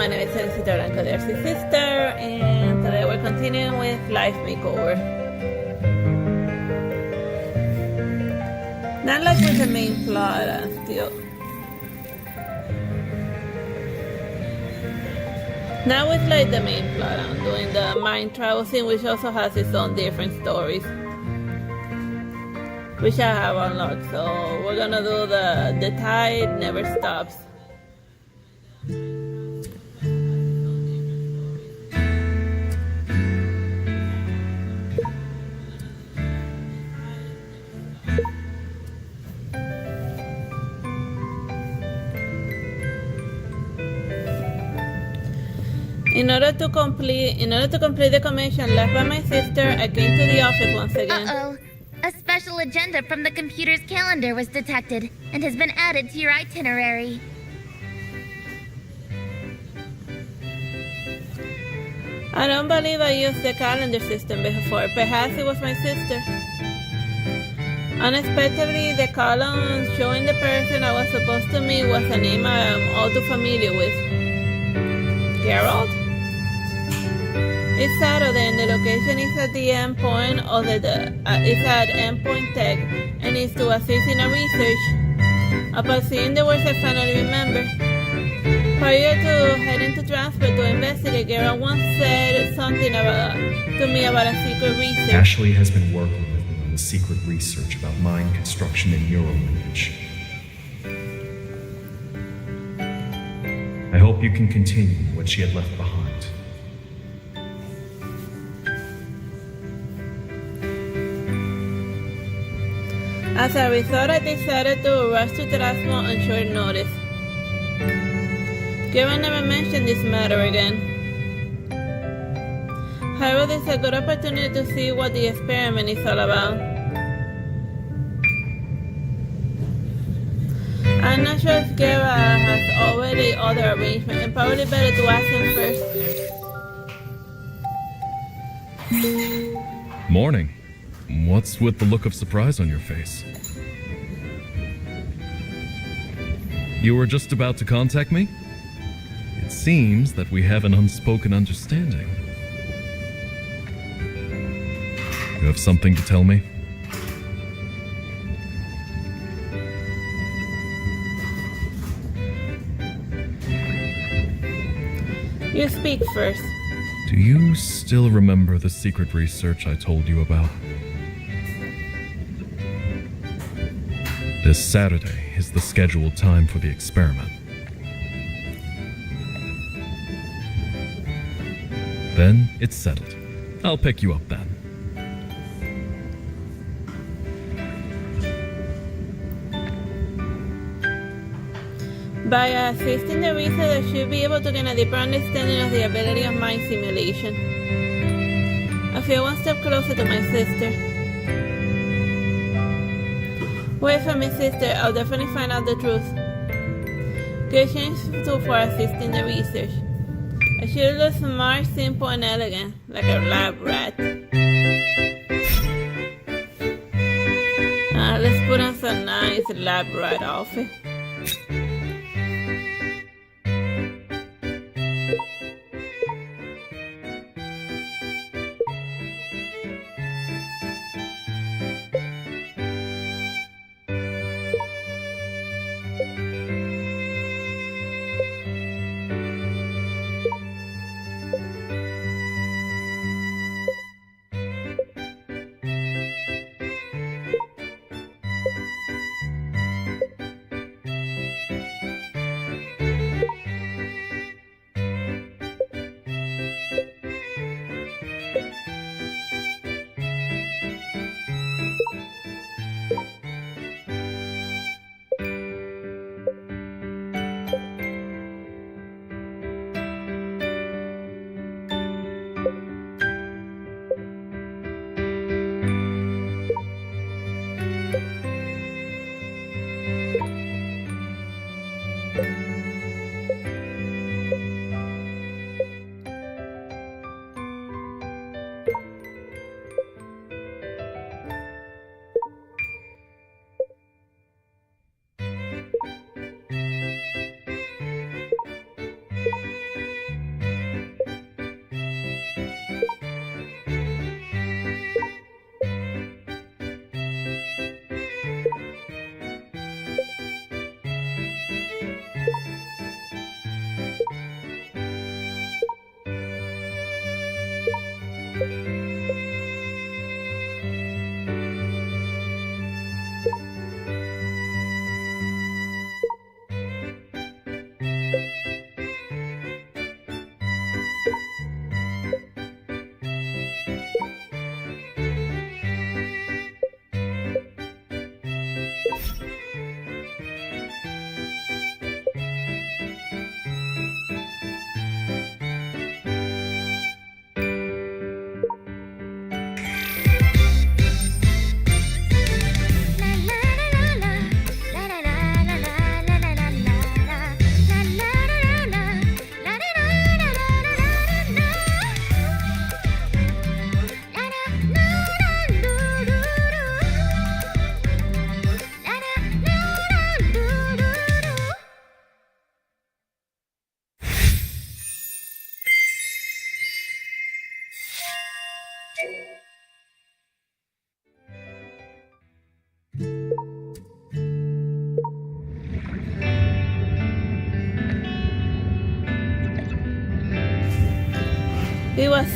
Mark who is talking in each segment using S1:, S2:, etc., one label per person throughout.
S1: my name is Felicita Blanco, there's his sister, and today we're continuing with Life Makeover. Not like with the main plot, still. Not with like the main plot, I'm doing the mind travel scene, which also has its own different stories, which I have unlocked. So we're gonna do the tide never stops. In order to complete the commission left by my sister, I came to the office once again.
S2: Uh-oh. A special agenda from the computer's calendar was detected and has been added to your itinerary.
S1: I don't believe I used the calendar system before. Perhaps it was my sister. Unexpectedly, the column showing the person I was supposed to meet was a name I am all too familiar with. Geralt? It's Saturday and the location is at the endpoint of it's at endpoint tech and is to assist in a research. Upon seeing the words I finally remember. Prior to heading to transport to investigate, Geralt once said something to me about a secret research.
S3: Ashley has been working with me on the secret research about mind construction and neural lineage. I hope you can continue what she had left behind.
S1: As a result, I decided to rush to Terasmo on short notice. Geralt never mentioned this matter again. However, this is a good opportunity to see what the experiment is all about. I'm not sure if Geralt has already other arrangements, and probably better to ask him first.
S4: Morning. What's with the look of surprise on your face? You were just about to contact me? It seems that we have an unspoken understanding. You have something to tell me?
S1: You speak first.
S4: Do you still remember the secret research I told you about? This Saturday is the scheduled time for the experiment. Then it's settled. I'll pick you up then.
S1: By assisting the research, I should be able to gain a deeper understanding of the ability of mind simulation. I feel one step closer to my sister. Wait for me, sister. I'll definitely find out the truth. Good change for assisting the research. I should look smart, simple, and elegant, like a lab rat. Let's put on some nice lab rat outfit. It was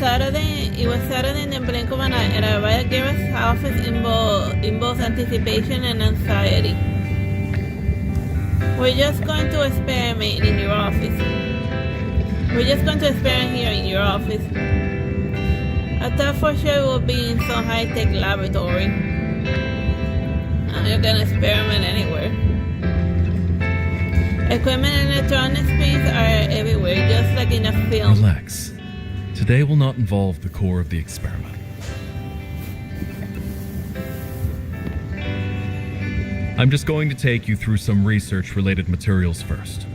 S1: Saturday in the blink of an eye, and I arrived at Garrett's office in both anticipation and anxiety. We're just going to experiment in your office. We're just going to experiment here in your office. I thought for sure it would be in some high-tech laboratory. And you're gonna experiment anywhere. Equipment and electronic screens are everywhere, just like in a film.
S4: Relax. Today will not involve the core of the experiment. I'm just going to take you through some research-related materials first.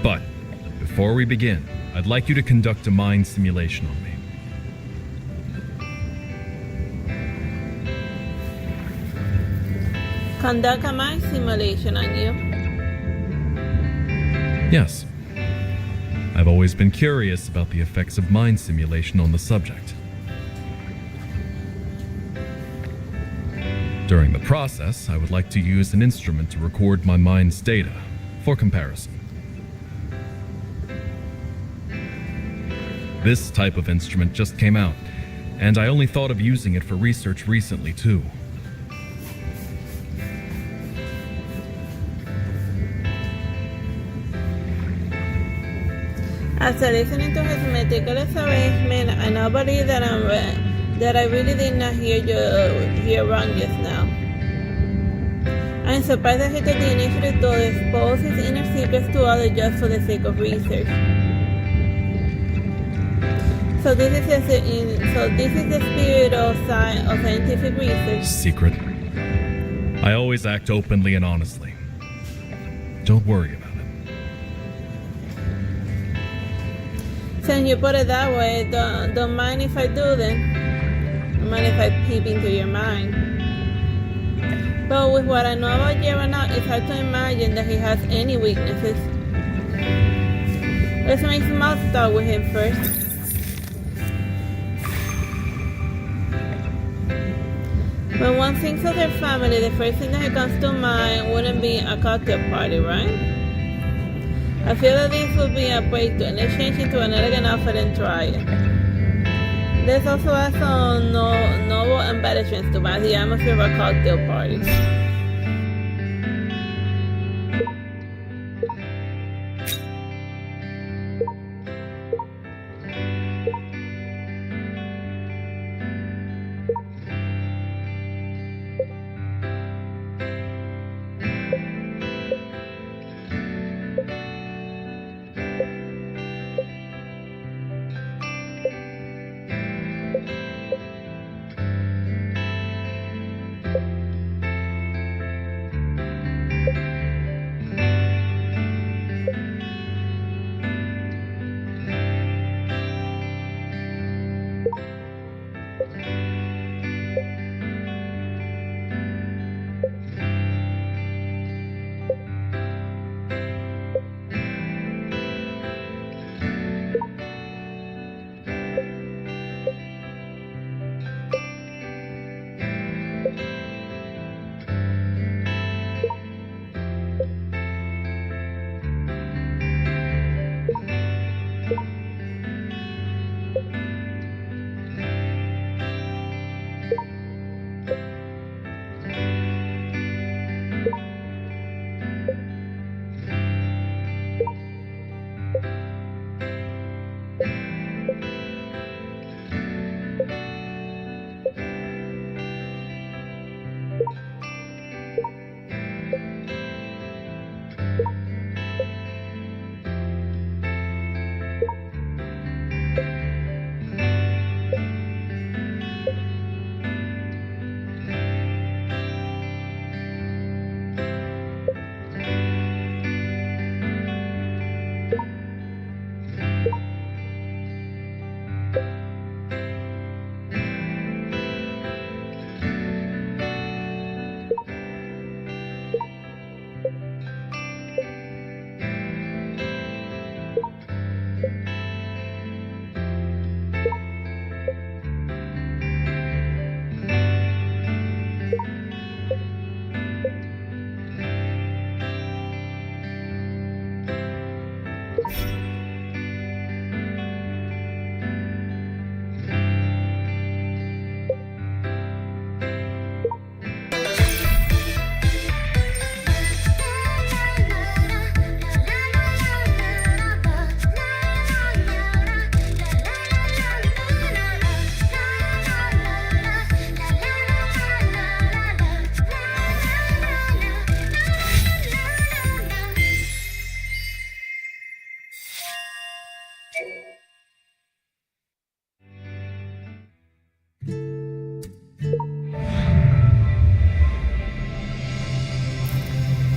S4: But, before we begin, I'd like you to conduct a mind simulation on me.
S1: Conduct a mind simulation on you.
S4: Yes. I've always been curious about the effects of mind simulation on the subject. During the process, I would like to use an instrument to record my mind's data for comparison. This type of instrument just came out, and I only thought of using it for research recently too.
S1: After listening to his meticulous arrangement, I now believe that I really did not hear wrong just now. I'm surprised that he took the initiative to expose his inner secrets to others just for the sake of research. So this is the spirit of scientific research.
S4: Secret. I always act openly and honestly. Don't worry about it.
S1: Since you put it that way, don't mind if I do then. Don't mind if I peep into your mind. But with what I know about Jerry now, it's hard to imagine that he has any weaknesses. Let's make small talk with him first. When one thinks of their family, the first thing that comes to mind wouldn't be a cocktail party, right? I feel that this would be a breakthrough, and let's change it to an elegant outfit and try it. Let's also add some novel embellishments to match the atmosphere of a cocktail party.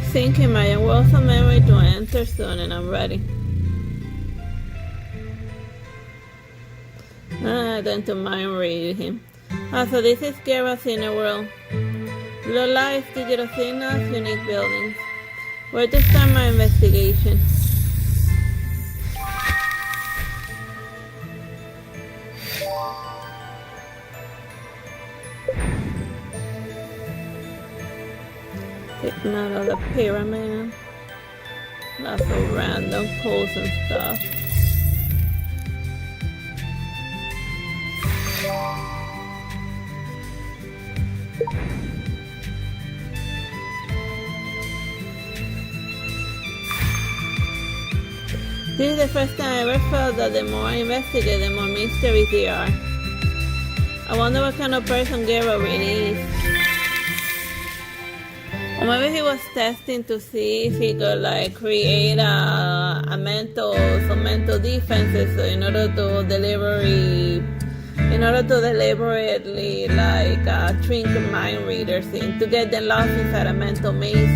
S1: Thinking my wealth of memory to enter soon, and I'm ready. Then to mind read him. So this is Gera's inner world. Low lights, digital signals, unique buildings. Where to start my investigation? Taking out all the pyramid. Lots of random posts and stuff. This is the first time I ever felt that the more I investigate, the more mysteries there are. I wonder what kind of person Gera really is. Or maybe he was testing to see if he could like create some mental defenses in order to deliberately like trick mind readers to get them lost inside a mental maze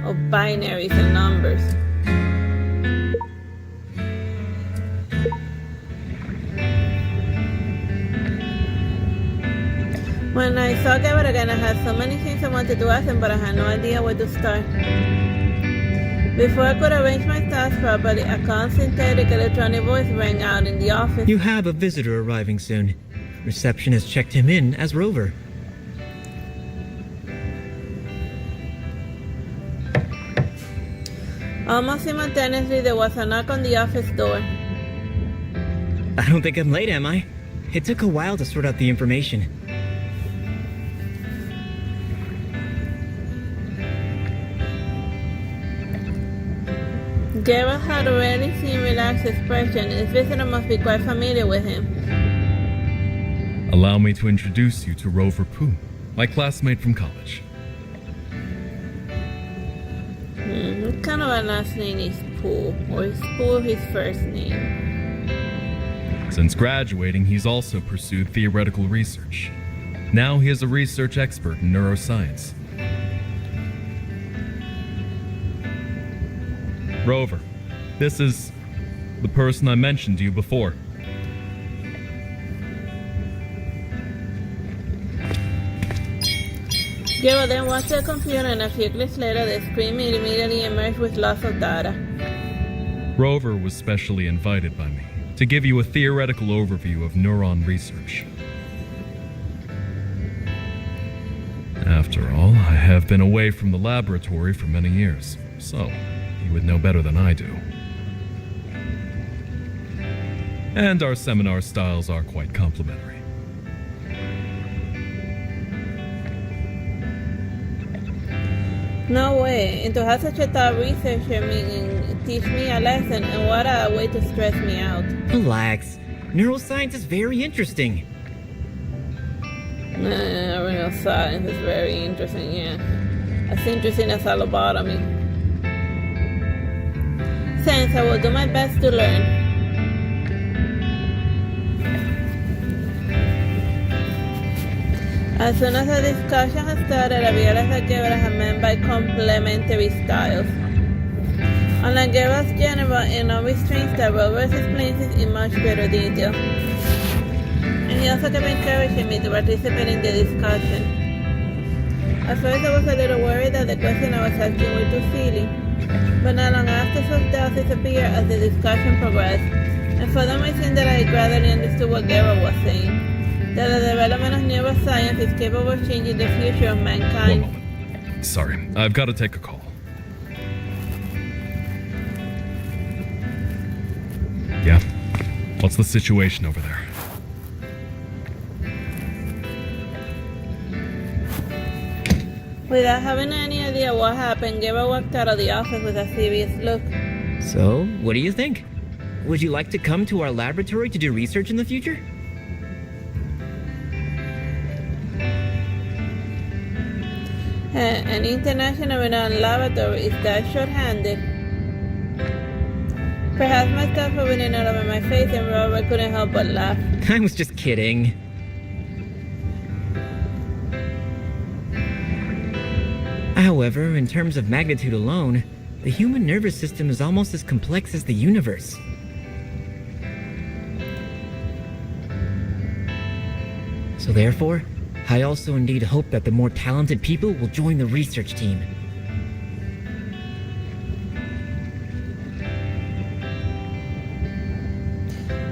S1: of binaries and numbers. When I saw Gera again, I had so many things I wanted to ask him, but I had no idea where to start. Before I could arrange my thoughts properly, a calm, synthetic electronic voice rang out in the office.
S5: You have a visitor arriving soon. Reception has checked him in as Rover.
S1: Almost simultaneously, there was a knock on the office door.
S5: I don't think I'm late, am I? It took a while to sort out the information.
S1: Gera had a rarely seen relaxed expression. His visitor must be quite familiar with him.
S4: Allow me to introduce you to Rover Pooh, my classmate from college.
S1: What kind of a last name is Pooh? Or is Pooh his first name?
S4: Since graduating, he's also pursued theoretical research. Now he is a research expert in neuroscience. Rover, this is the person I mentioned to you before.
S1: Gera then watched the computer, and a few clicks later, the screen immediately emerged with lots of data.
S4: Rover was specially invited by me to give you a theoretical overview of neuron research. After all, I have been away from the laboratory for many years, so you would know better than I do. And our seminar styles are quite complementary.
S1: No way. And to have such a top researcher teach me a lesson, and what a way to stress me out.
S5: Relax. Neuroscience is very interesting.
S1: Real science is very interesting, yeah. As interesting as a lobotomy. Since I will do my best to learn. As soon as the discussion had started, I realized that Gera had meant by complementary styles. Unlike Gera's general and unrestrained style, Rover explains it in much greater detail. And he also kept encouraging me to participate in the discussion. At first I was a little worried that the question I was asking were too silly, but not long after such doubts disappeared as the discussion progressed, and furthermore it seemed that I gradually understood what Gera was saying. That the development of neuroscience is capable of changing the future of mankind.
S4: 1 moment. Sorry, I've got to take a call. What's the situation over there?
S1: Without having any idea what happened, Gabor walked out of the office with a serious look.
S5: So, what do you think? Would you like to come to our laboratory to do research in the future?
S1: An international renowned laboratory is that short-handed. Perhaps my stuff rubbing all over my face and Robert couldn't help but laugh.
S5: I was just kidding. However, in terms of magnitude alone, the human nervous system is almost as complex as the universe. So therefore, I also indeed hope that the more talented people will join the research team.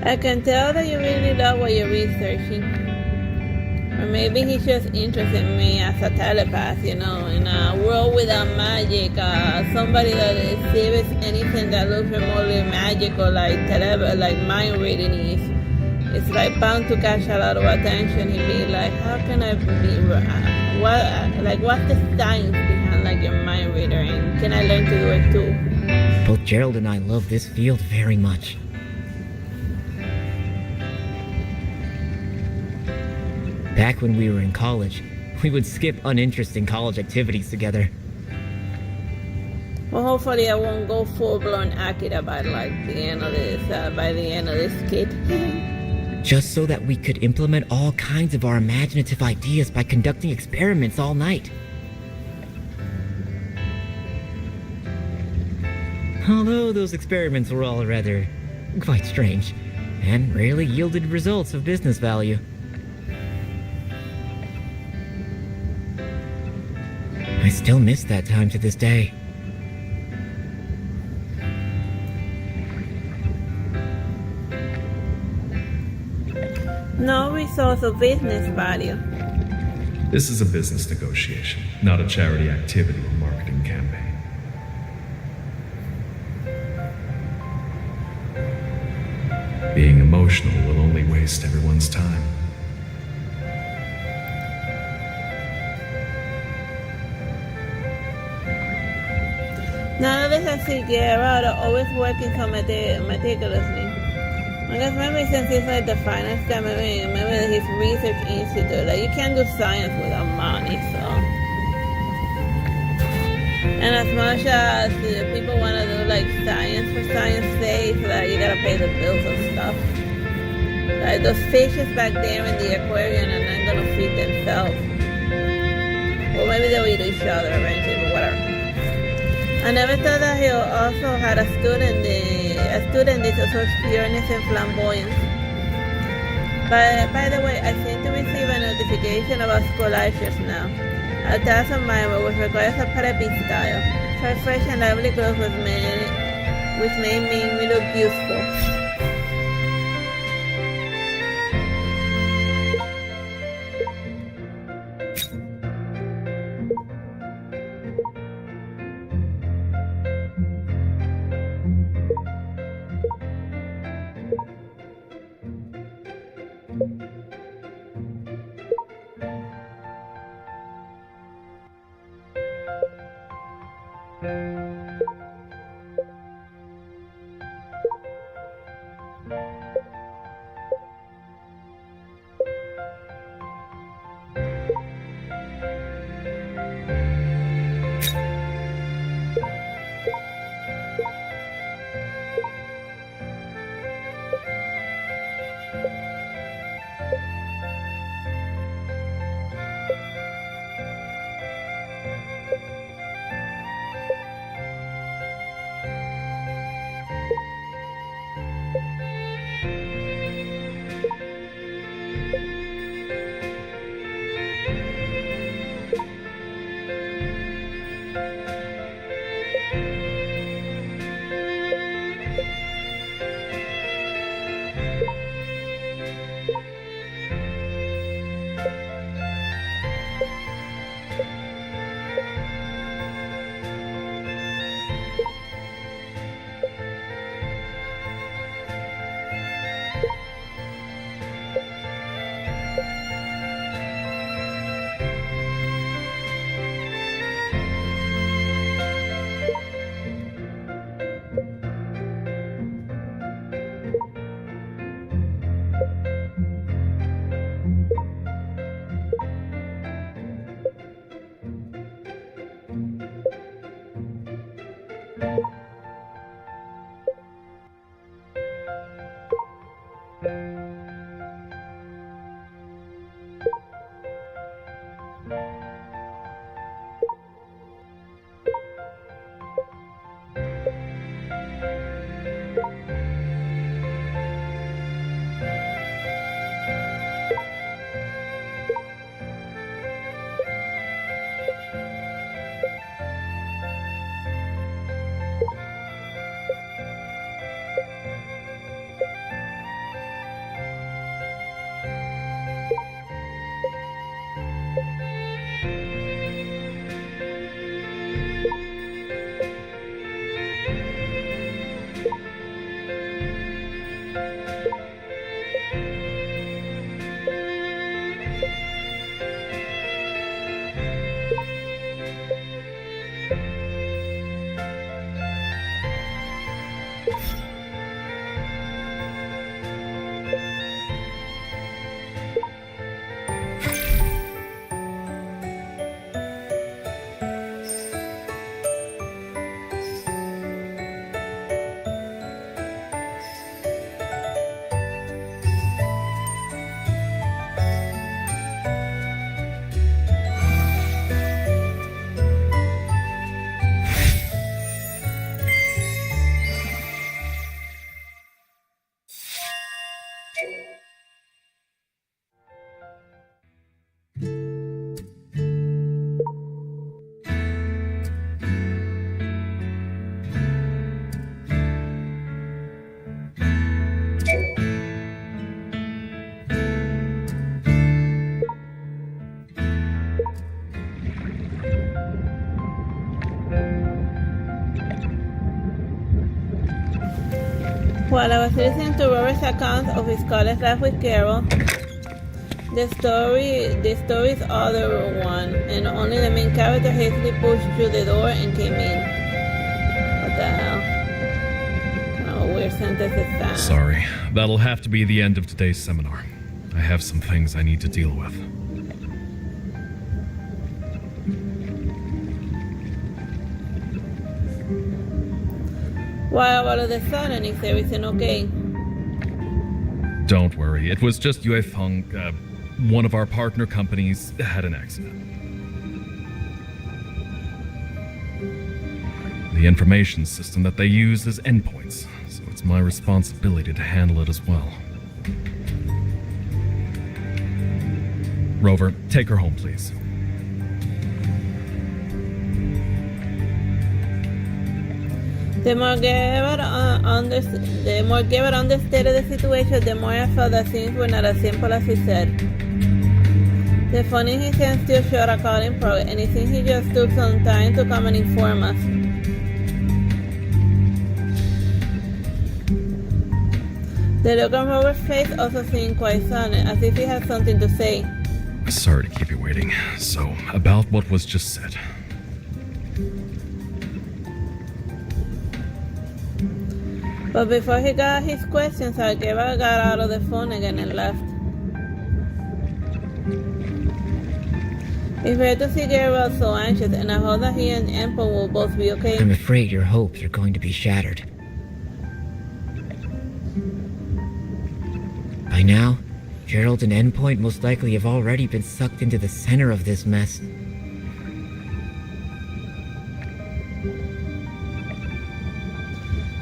S1: I can tell that you really love what you're researching. Or maybe he's just interested in me as a telepath, in a world without magic. Somebody that exhibits anything that looks remotely magical, like mind reading is. It's like bound to catch a lot of attention. He'd be like, how can I be, what's the science behind your mind reader, and can I learn to do it too?
S5: Both Gerald and I love this field very much. Back when we were in college, we would skip uninteresting college activities together.
S1: Well, hopefully I won't go full-blown Akira by the end of this kid.
S5: Just so that we could implement all kinds of our imaginative ideas by conducting experiments all night. Although those experiments were all rather quite strange, and rarely yielded results of business value. I still miss that time to this day.
S1: No results of business value.
S3: This is a business negotiation, not a charity activity or marketing campaign. Being emotional will only waste everyone's time.
S1: None of this I see Gerard always working so meticulously. I guess maybe since he's like the finance guy, maybe his research institute. Like, you can't do science without money, so. And as much as people want to do like science for science sake, you gotta pay the bills and stuff. Like, those fishes back there in the aquarium are not gonna feed themselves. Well, maybe they'll eat each other eventually, but whatever. I never thought that he also had a student that such pureness and flamboyance. By the way, I seem to receive a notification about scholarships now. A task of mine which requires a preppy style. So fresh and lively clothes which may make me look useful. While I was listening to Robert's account of his college life with Carol, the story's other one, and only the main character hastily pushed through the door and came in. What the hell? Kind of a weird sentence is that.
S4: Sorry, that'll have to be the end of today's seminar. I have some things I need to deal with.
S1: Why all of a sudden is everything okay?
S4: Don't worry, it was just Yue Feng, one of our partner companies had an accident. The information system that they use is endpoints, so it's my responsibility to handle it as well. Rover, take her home, please.
S1: The more Gerard understood the situation, the more I felt that things were not as simple as he said. The phone in his hand still showed a call in progress, and it seemed he just took some time to come and inform us. The look on Robert's face also seemed quite sudden, as if he had something to say.
S4: Sorry to keep you waiting. So, about what was just said.
S1: But before he got his questions, Algebra got out of the phone again and left. It's rare to see Gabriel so anxious, and I hope that he and Empo will both be okay.
S5: I'm afraid your hopes are going to be shattered. By now, Gerald and Endpoint most likely have already been sucked into the center of this mess.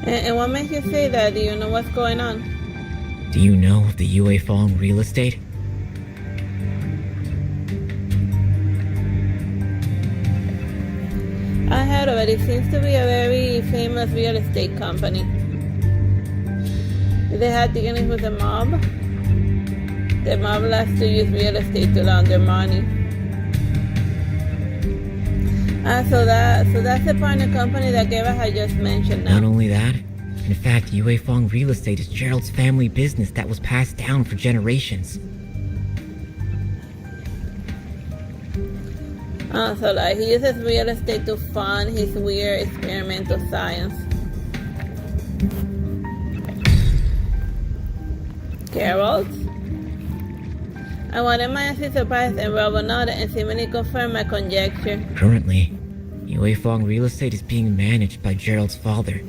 S1: And what makes you say that? Do you know what's going on?
S5: Do you know of the Yue Fong real estate?
S1: I heard of it. It seems to be a very famous real estate company. They had dealings with the mob. The mob likes to use real estate to launder money. So that's the partner company that Geva had just mentioned now.
S5: Not only that, in fact, Yue Fong Real Estate is Gerald's family business that was passed down for generations.
S1: So like he uses real estate to fund his weird experimental science. Carol? I wanted my answer surprised, and Robo nodded and seemingly confirmed my conjecture.
S5: Currently, Yue Fong Real Estate is being managed by Gerald's father.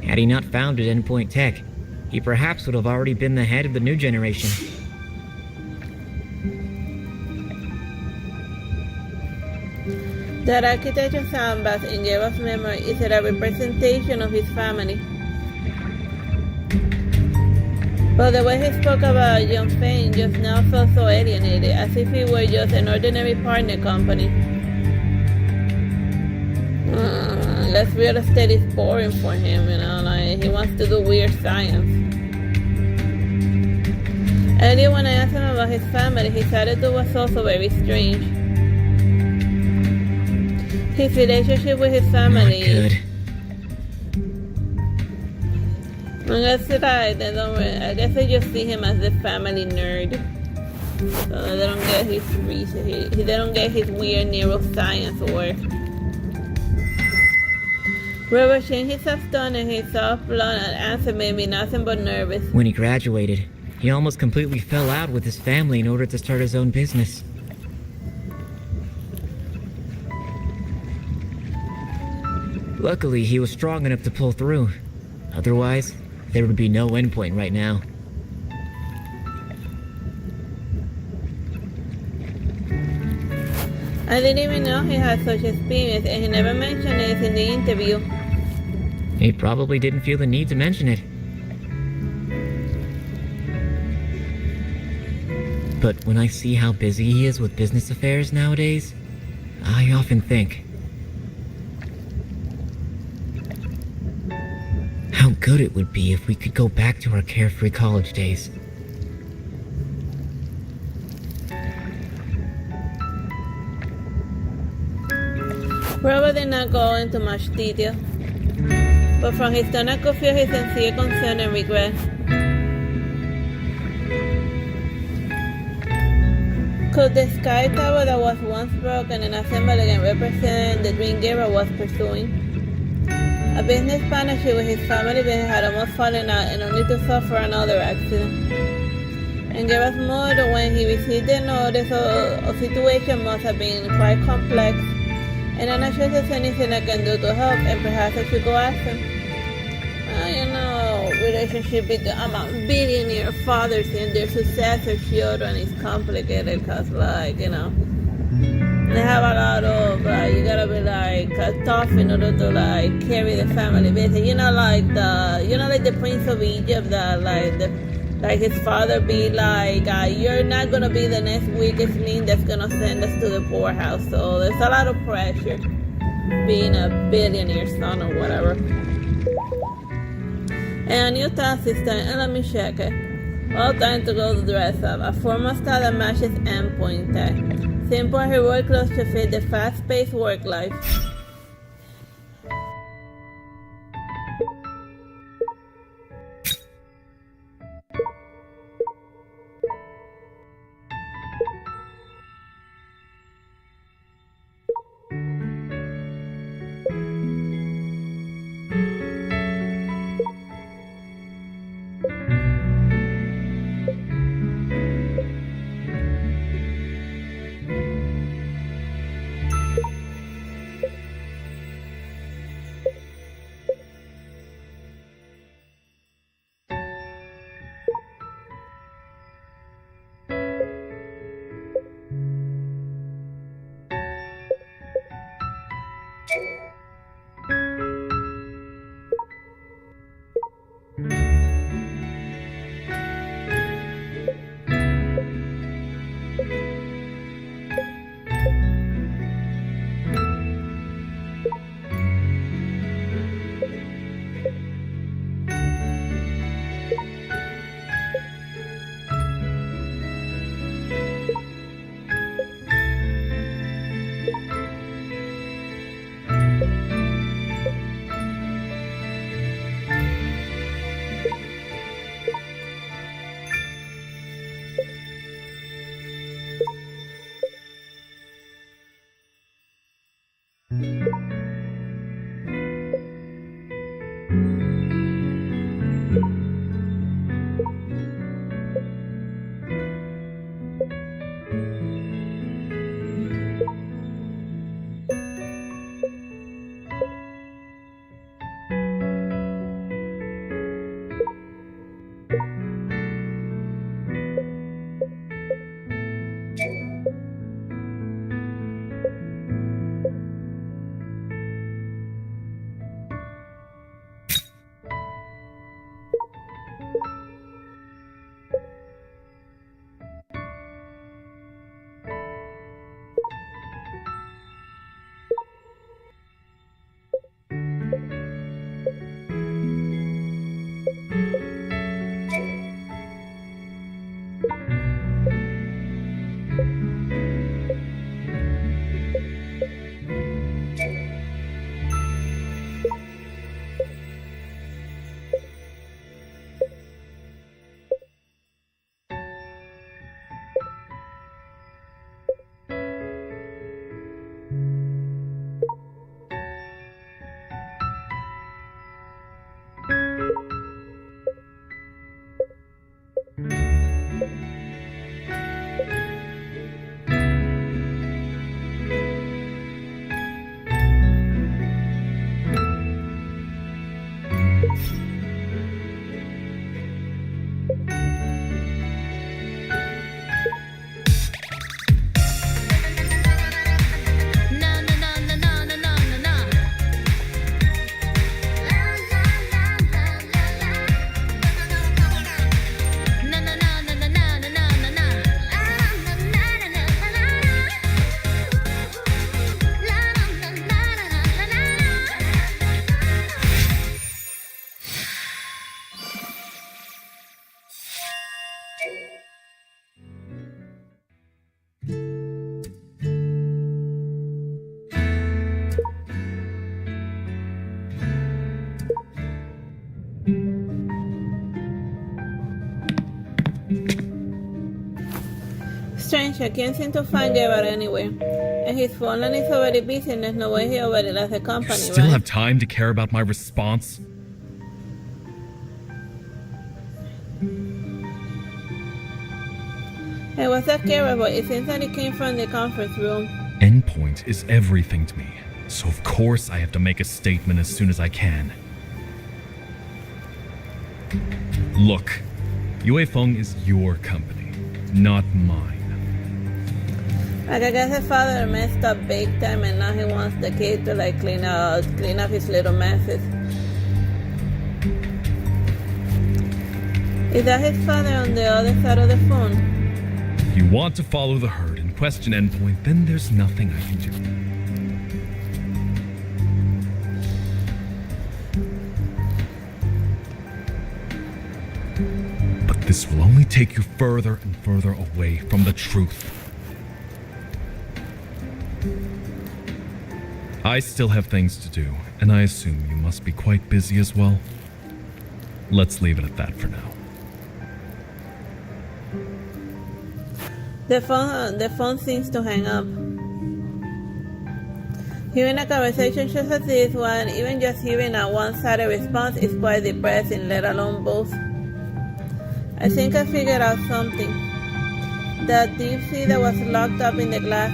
S5: Had he not founded Endpoint Tech, he perhaps would have already been the head of the new generation.
S1: That architecture sandbox in Geva's memory is a representation of his family. But the way he spoke about John Fane just now felt so alienated, as if he were just an ordinary partner company. guess real estate is boring for him, you know, like he wants to do weird science. Earlier when I asked him about his family, his attitude was also very strange. His relationship with his family.
S5: Not good.
S1: I guess I guess they just see him as the family nerd. So they don't get his reason. They don't get his weird neuroscience work. Robert changed his soft tone and his soft blonde answer made me nothing but nervous.
S5: When he graduated, he almost completely fell out with his family in order to start his own business. Luckily, he was strong enough to pull through. Otherwise, there would be no endpoint right now.
S1: I didn't even know he had such experience, and he never mentioned it in the interview.
S5: He probably didn't feel the need to mention it. But when I see how busy he is with business affairs nowadays, I often think, how good it would be if we could go back to our carefree college days.
S1: Robert did not go into much detail, but from his tone I could feel his sincere concern and regret. Could the sky tower that was once broken and assembled again represent the dream Gabriel was pursuing? A business partnership with his family had almost fallen out and only to suffer another accident. And Gabriel's mood when he received the notice of situation must have been quite complex, and I'm not sure there's anything I can do to help, and perhaps I should go ask him. You know, relationship among billionaire fathers and their successor children is complicated because, like, you know, they have a lot of, you gotta be, like, tough in order to, like, carry the family business. You know, like the Prince of Egypt, that, like his father be like, you're not gonna be the next weakest link that's gonna send us to the poorhouse. So there's a lot of pressure being a billionaire son or whatever. And a new task system, and let me check it. All time to go to dress up. A formal style that matches endpoint tech. Simple and heroic clothes to fit the fast-paced work life. Strange, I can't seem to find Guevara anywhere. And his phone line is already busy and there's no way he already left the
S4: You
S1: company,
S4: still
S1: right?
S4: have time to care about my response?
S1: Hey, what's that Guevara voice? It seems like it came from the conference room.
S4: Endpoint is everything to me, so of course I have to make a statement as soon as I can. Look, Yue Feng is your company, not mine.
S1: Like, I guess his father messed up big time and now he wants the kid to like clean up his little messes. Is that his father on the other side of the phone?
S4: If you want to follow the herd and question Endpoint, then there's nothing I can do. But this will only take you further and further away from the truth. I still have things to do, and I assume you must be quite busy as well. Let's leave it at that for now.
S1: The phone seems to hang up. Hearing a conversation such as this one, even just hearing a one-sided response is quite depressing, let alone both. I think I figured out something. That deep sea that was locked up in the glass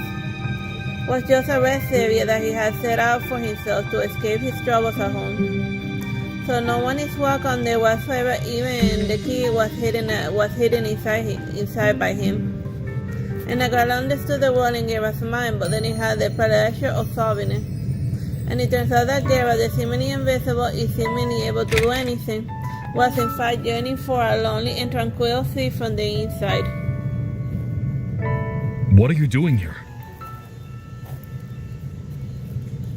S1: was just a rest area that he had set out for himself to escape his troubles at home. So no one is welcome there whatsoever, even the key was hidden inside by him. And the girl understood the world in Guerra's mind, but then he had the pleasure of solving it. And it turns out that Guerra, the seemingly invisible, is seemingly able to do anything, was in fact yearning for a lonely and tranquil sea from the inside.
S4: What are you doing here?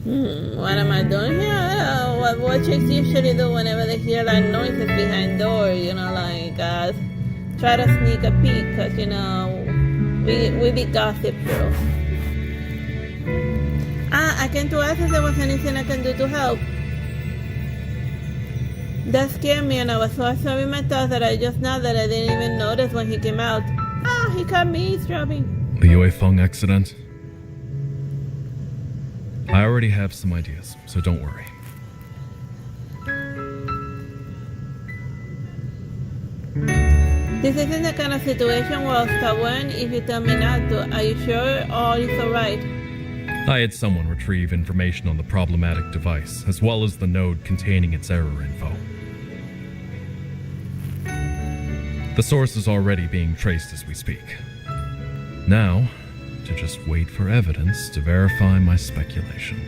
S1: What am I doing here? What chicks usually do whenever they hear like noises behind doors, like try to sneak a peek, cause we be gossip girls. I came to ask if there was anything I can do to help. That scared me and I was so absorbed in my thoughts that I just now that I didn't even notice when he came out. He caught me eavesdropping.
S4: The Yue Feng accident? I already have some ideas, so don't worry.
S1: This isn't the kind of situation where I'll stop worrying if you tell me not to. Are you sure all is alright?
S4: I had someone retrieve information on the problematic device, as well as the node containing its error info. The source is already being traced as we speak. Now, to just wait for evidence to verify my speculation.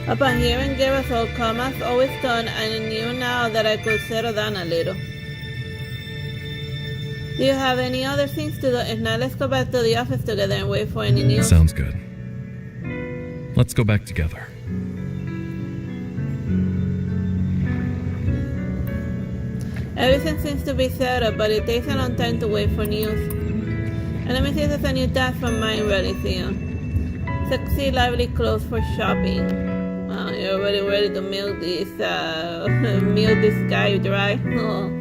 S1: Upon hearing Guerra's old comments, always done, I knew now that I could settle down a little. Do you have any other things to do? If not, let's go back to the office together and wait for any news.
S4: Sounds good. Let's go back together.
S1: Everything seems to be set up, but it takes a long time to wait for news. And let me see if there's a new task from mine really soon. Sexy, lively clothes for shopping. Wow, you're already ready to milk this guy dry. Oh.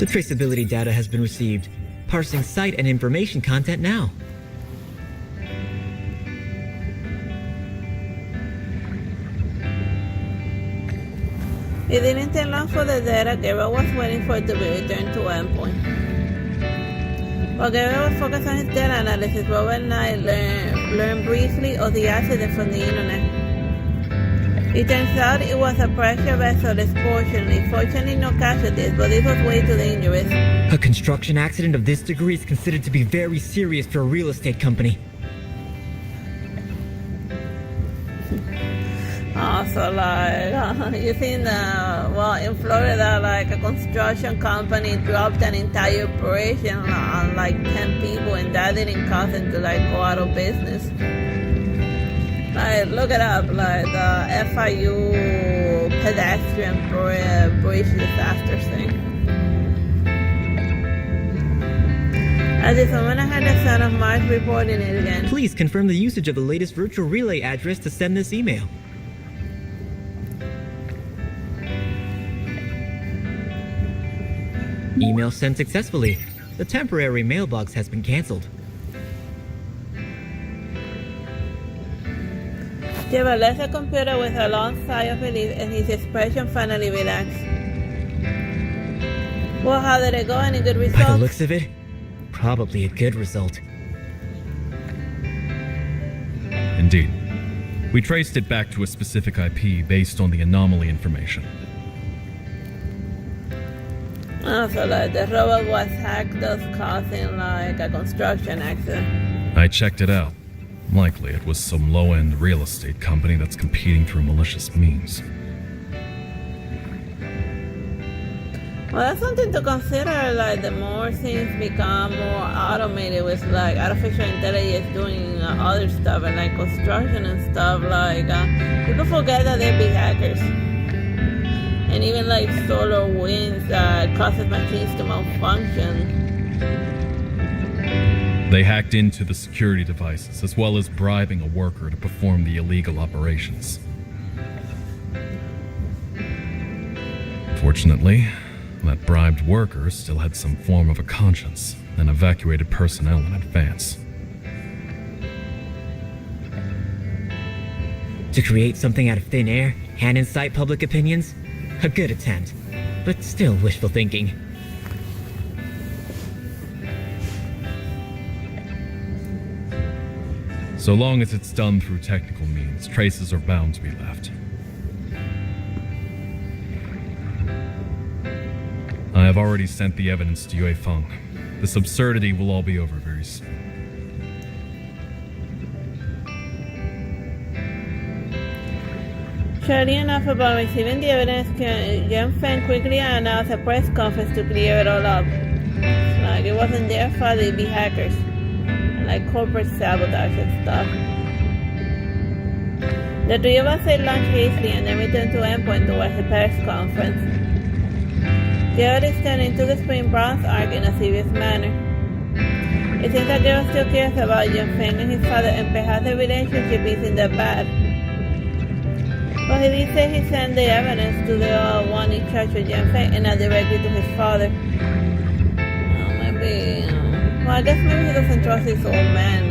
S5: The traceability data has been received. Parsing site and information content now.
S1: It didn't take long for the data Gabriel was waiting for it to be returned to endpoint. While Gabriel was focused on his data analysis, Robert Knight learned briefly of the accident from the internet. It turns out it was a pressure vessel explosion. Fortunately, no casualties, but it was way too dangerous.
S5: A construction accident of this degree is considered to be very serious for a real estate company.
S1: So you think in Florida, like a construction company dropped an entire operation on like 10 people, and that didn't cause them to like go out of business. Like, look it up, like the FIU pedestrian bridge disaster thing. At this moment, I heard the sound of Marge reporting it again.
S5: Please confirm the usage of the latest virtual relay address to send this email. Email sent successfully. The temporary mailbox has been cancelled.
S1: Jeva left the computer with a long sigh of relief, and his expression finally relaxed. Well, how did it go? Any good results?
S5: By the looks of it, probably a good result.
S4: Indeed. We traced it back to a specific IP based on the anomaly information.
S1: So like the robot was hacked, thus causing like a construction accident.
S4: I checked it out. Likely it was some low-end real estate company that's competing through malicious means.
S1: Well, that's something to consider. Like, the more things become more automated with like artificial intelligence doing other stuff and like construction and stuff, like people forget that they're big hackers. And even like solar winds that causes machines to malfunction.
S4: They hacked into the security devices, as well as bribing a worker to perform the illegal operations. Fortunately, that bribed worker still had some form of a conscience and evacuated personnel in advance.
S5: To create something out of thin air and incite public opinions? A good attempt, but still wishful thinking.
S4: So long as it's done through technical means, traces are bound to be left. I have already sent the evidence to Yue Feng. This absurdity will all be over very soon.
S1: Shortly enough, upon receiving the evidence, Yan Feng quickly announced a press conference to clear it all up. Like, it wasn't their fault, they'd be hackers. And like corporate sabotage and stuff. The three of us ate lunch hastily and then returned to Endpoint to watch the press conference. Gerald is turning to the Spring Bronze Arc in a serious manner. It seems that Gerald still cares about Yan Feng and his father, and perhaps the relationship isn't that bad. But he did say he sent the evidence to the one in charge of Yan Feng and not directly to his father. Well, I guess maybe he doesn't trust his old man,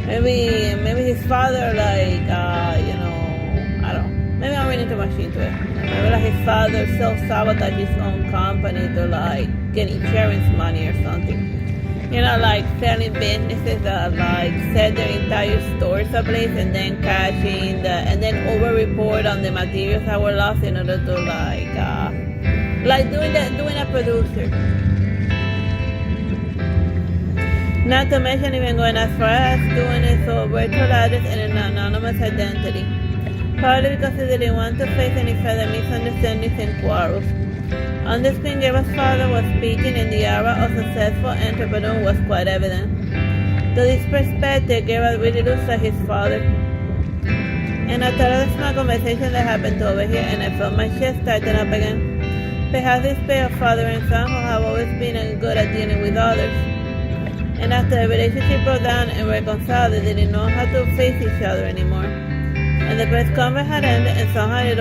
S1: maybe his father, like, I don't know. Maybe I'm reading too much into it. Maybe like his father self-sabotaged his own company to like get insurance money or something. Like selling businesses that like set their entire stores ablaze and then cash in and then over-report on the materials that were lost in order to like doing a producer. Not to mention even going as far as doing it so virtual address and an anonymous identity. Probably because he didn't want to face any further misunderstandings and quarrels. On the screen, Gabriel's father was speaking, and the aura of successful entrepreneur was quite evident. To this perspective, Gabriel really looks like his father. And I thought of the small conversation that happened over here, and I felt my chest tighten up again. Perhaps this pair of father and son who have always been good at dealing with others. And after the relationship broke down and reconciled, they didn't know how to face each other anymore. And the press conference had ended, and somehow it's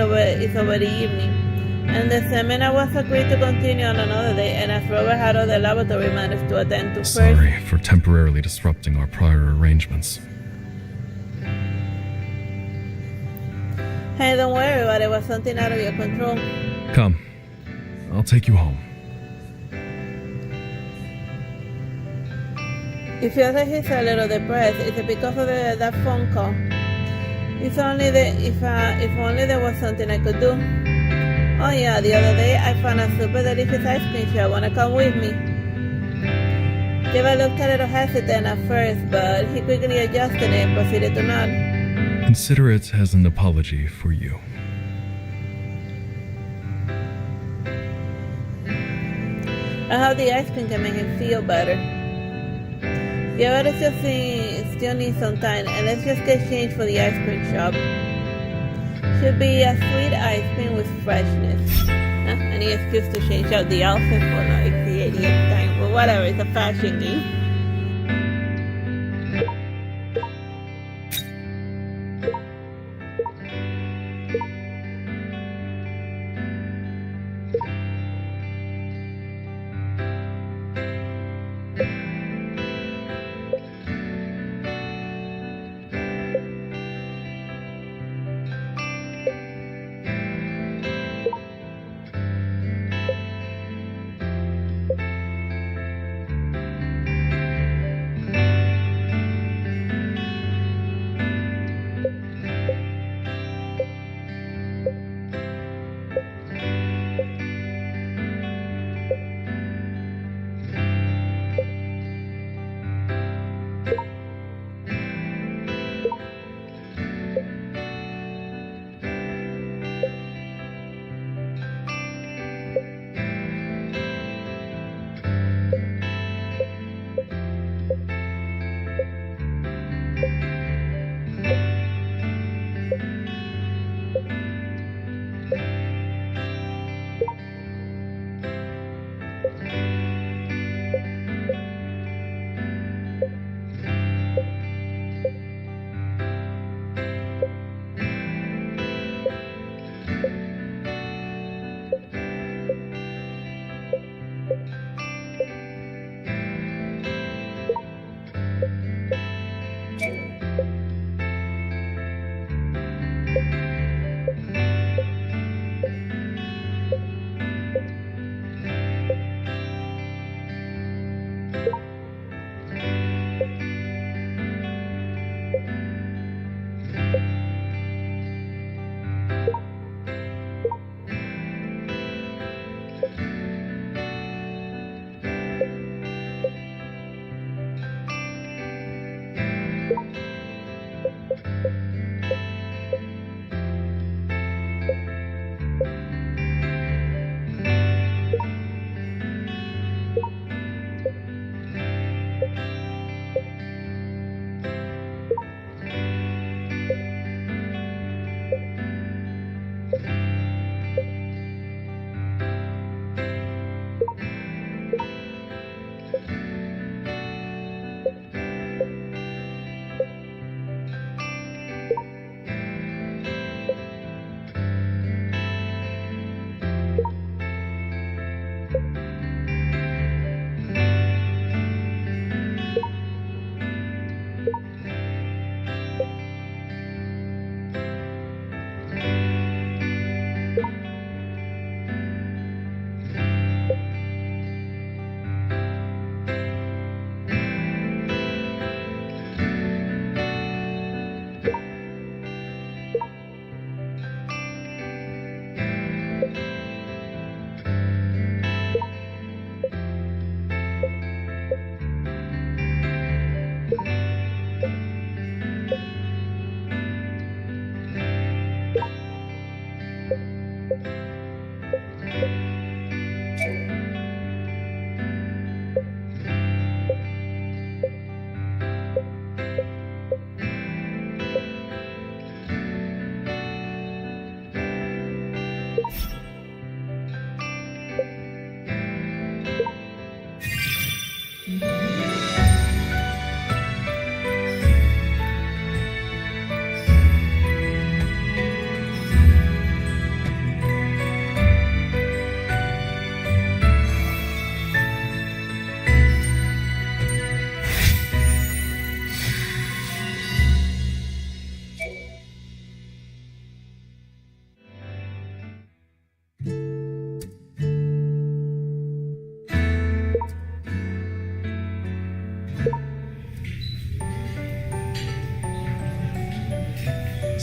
S1: over the evening. And the seminar was agreed to continue on another day, and as Robert had other laboratory matters to attend to first.
S4: Sorry for temporarily disrupting our prior arrangements.
S1: Hey, don't worry about it. Was something out of your control.
S4: Come, I'll take you home.
S1: He feels like he's a little depressed. Is it because of that phone call? If only there was something I could do. Oh yeah, the other day I found a super delicious ice cream shop. Wanna come with me? Jeva looked a little hesitant at first, but he quickly adjusted it and proceeded to nod.
S4: Consider it as an apology for you.
S1: I hope the ice cream can make him feel better. Jeva still needs some time, and let's just get changed for the ice cream shop. Should be a sweet ice cream with freshness. Any excuse to change out the outfit for like the 80th time, but whatever, it's a fashion game.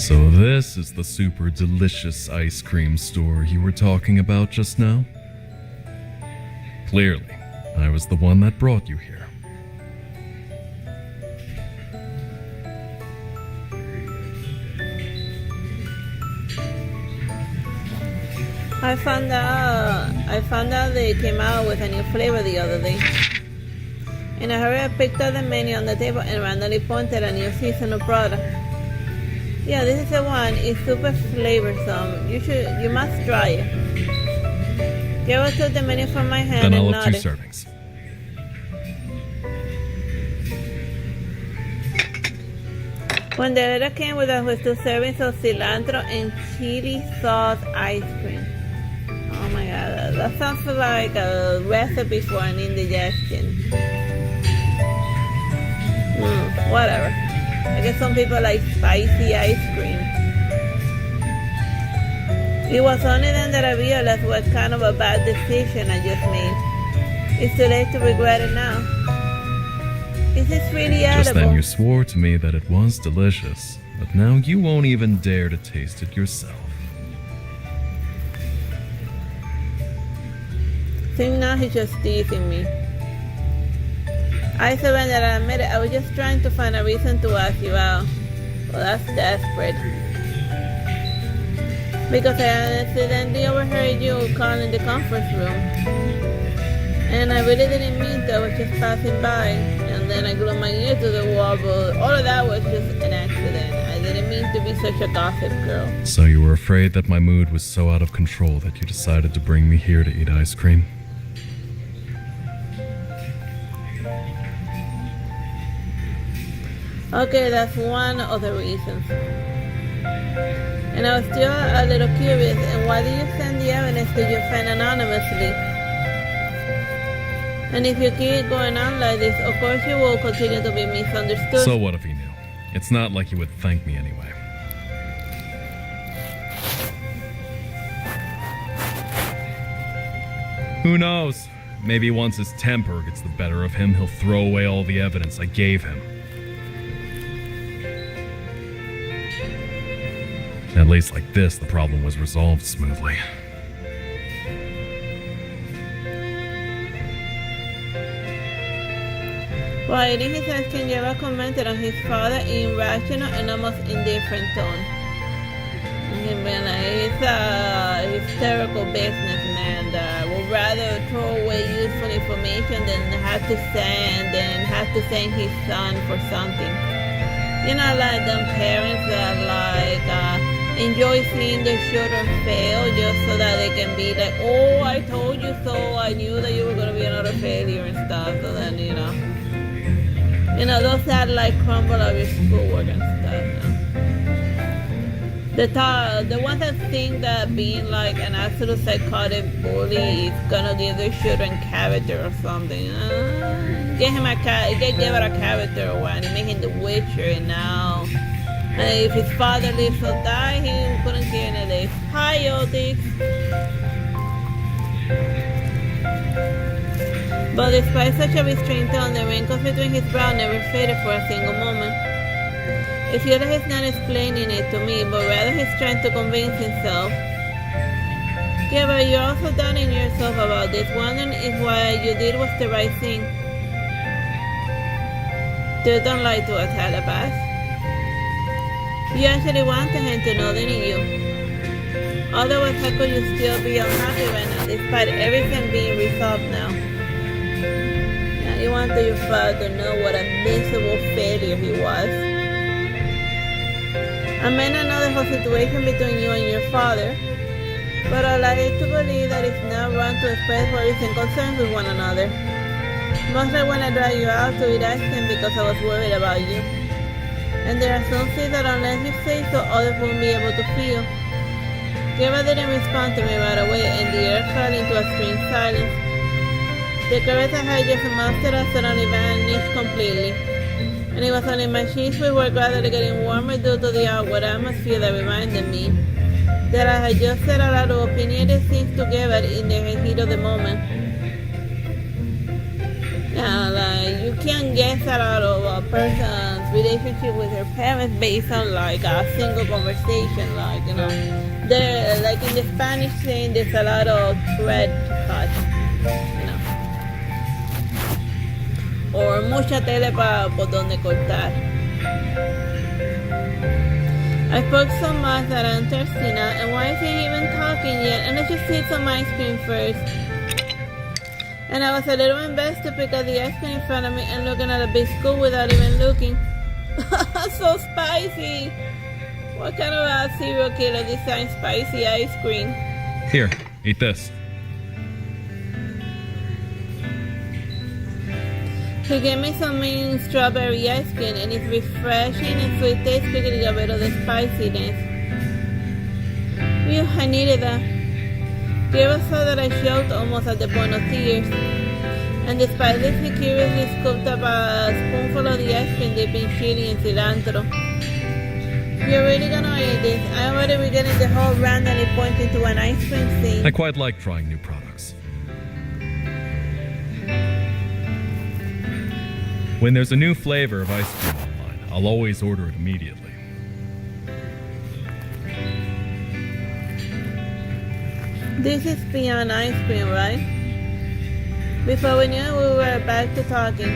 S4: So this is the super delicious ice cream store you were talking about just now? Clearly, I was the one that brought you here.
S1: I found out they came out with a new flavor the other day. In a hurry, I picked up the menu on the table and randomly pointed a new seasonal product. Yeah, this is the one. It's super flavorsome. You must try it. Gabriel took the menu from my hand
S4: Then
S1: and
S4: I'll have 2
S1: nodded.
S4: servings.
S1: When the order came with us with 2 servings of cilantro and chili sauce ice cream. Oh my god, that sounds like a recipe for an indigestion. Whatever. I guess some people like spicy ice cream. It was only then that I realized what kind of a bad decision I just made. It's too late to regret it now. Is this really
S4: Just
S1: edible?
S4: then you swore to me that it was delicious, but now you won't even dare to taste it yourself.
S1: Think now he's just teasing me. I surrendered and admitted I was just trying to find a reason to ask you out. Well, that's desperate. Because I accidentally overheard you calling the conference room. And I really didn't mean to, I was just passing by. And then I glued my ear to the wall, but all of that was just an accident. I didn't mean to be such a gossip girl.
S4: So you were afraid that my mood was so out of control that you decided to bring me here to eat ice cream?
S1: Okay, that's one of the reasons. And I was still a little curious, and why did you send the evidence to your friend anonymously? And if you keep going on like this, of course you will continue to be misunderstood.
S4: So what if he knew? It's not like he would thank me anyway. Who knows? Maybe once his temper gets the better of him, he'll throw away all the evidence I gave him. At least like this, the problem was resolved smoothly.
S1: While eating his ice cream, Java commented on his father in rational and almost indifferent tone. He's been like, he's a hysterical businessman that would rather throw away useful information than have to send his son for something. You know, like them parents that enjoy seeing their children fail just so that they can be like, oh, I told you so, I knew that you were going to be another failure and stuff. So then, those that crumble of your schoolwork and stuff. The ones that think that being like an absolute psychotic bully is gonna give their children character or something. Get Gabriel a character when he making The Witcher, and now if his father lives or die, he couldn't care any days. Hi, Otis. But despite such a restrained tone, the wrinkles between his brow never faded for a single moment. It feels like he's not explaining it to me, but rather he's trying to convince himself. Yeah, but you're also doubting yourself about this, wondering if what you did was the right thing. You don't lie to a telepath. You actually wanted him to know, didn't you? Otherwise, how could you still be unhappy right now, despite everything being resolved now? Yeah, you wanted your father to know what a miserable failure he was. I may not know the whole situation between you and your father, but I like to believe that it's not wrong to express worries and concerns with one another. Mostly when I drag you out to eat ice cream because I was worried about you. And there are some things that unless you say so, others won't be able to feel. Gabriel didn't respond to me right away, and the air fell into a strange silence. The courage I had just mastered had suddenly vanished completely. And it was only my sheets which were gradually getting warmer due to the outward atmosphere that reminded me that I had just said a lot of opinionated things together in the heat of the moment. Yeah, like, you can't guess a lot of a person's relationship with her parents based on like a single conversation. Like, you know, there, like in the Spanish thing, there's a lot of thread to cut, you know, or mucha tele por donde cortar. I spoke so much that I'm thirsty now, and why is he even talking yet? And let's just eat some ice cream first. And I was a little embarrassed to pick up the ice cream in front of me and looking at a big scoop without even looking. So spicy! What kind of a serial killer designed spicy ice cream?
S4: Here, eat this.
S1: He gave me some mint strawberry ice cream, and it's refreshing and sweet taste quickly got rid of the spiciness. Phew, I needed that. You ever saw that I choked almost at the point of tears? And despite this, he curiously scooped up a spoonful of the ice cream dipped in chili and cilantro. You're really gonna eat this? I'm already beginning the whole randomly pointing to an ice cream scene.
S4: I quite like trying new products. When there's a new flavor of ice cream online, I'll always order it immediately.
S1: This is beyond ice cream, right? Before we knew it, we were back to talking.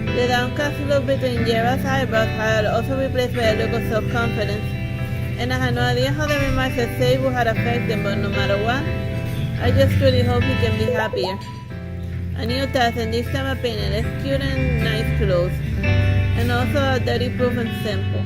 S1: The downcast look between Jera's eyebrows had also replaced by a look of self-confidence. And I had no idea how the remarks of Seibu had affected him, but no matter what, I just really hope he can be happier. A new task, and this time a painted less cute and nice clothes. And also a dirty proof and simple.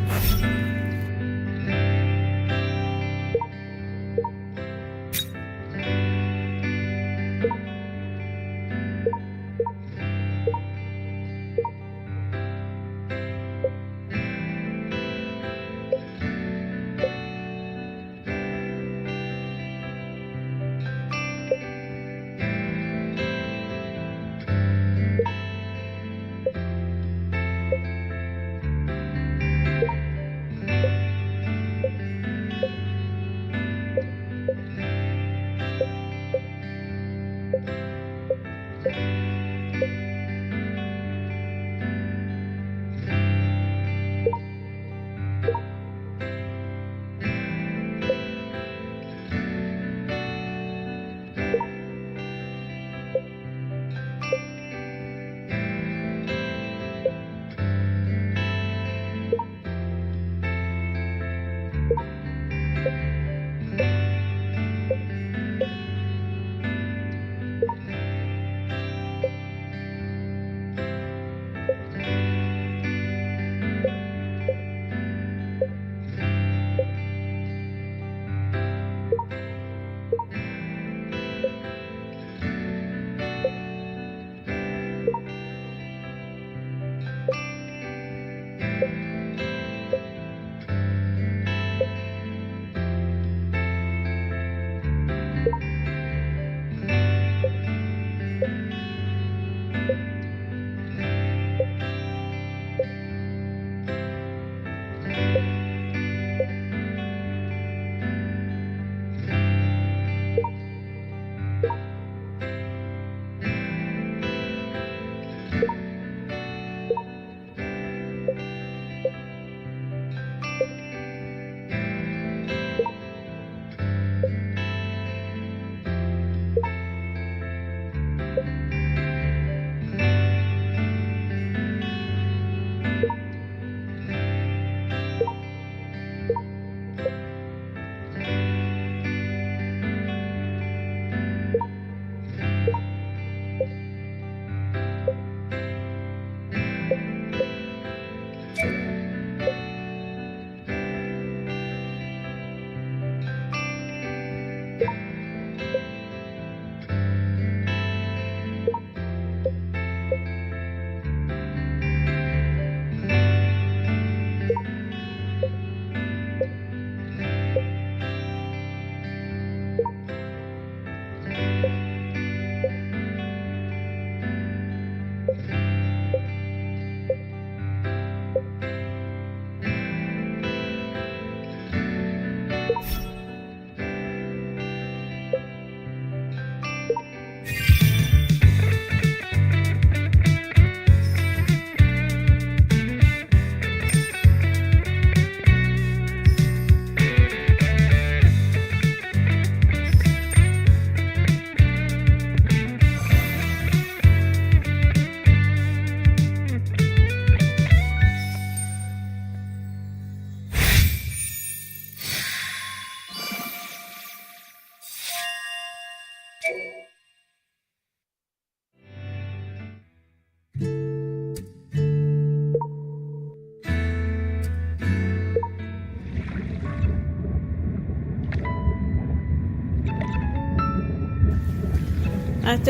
S1: After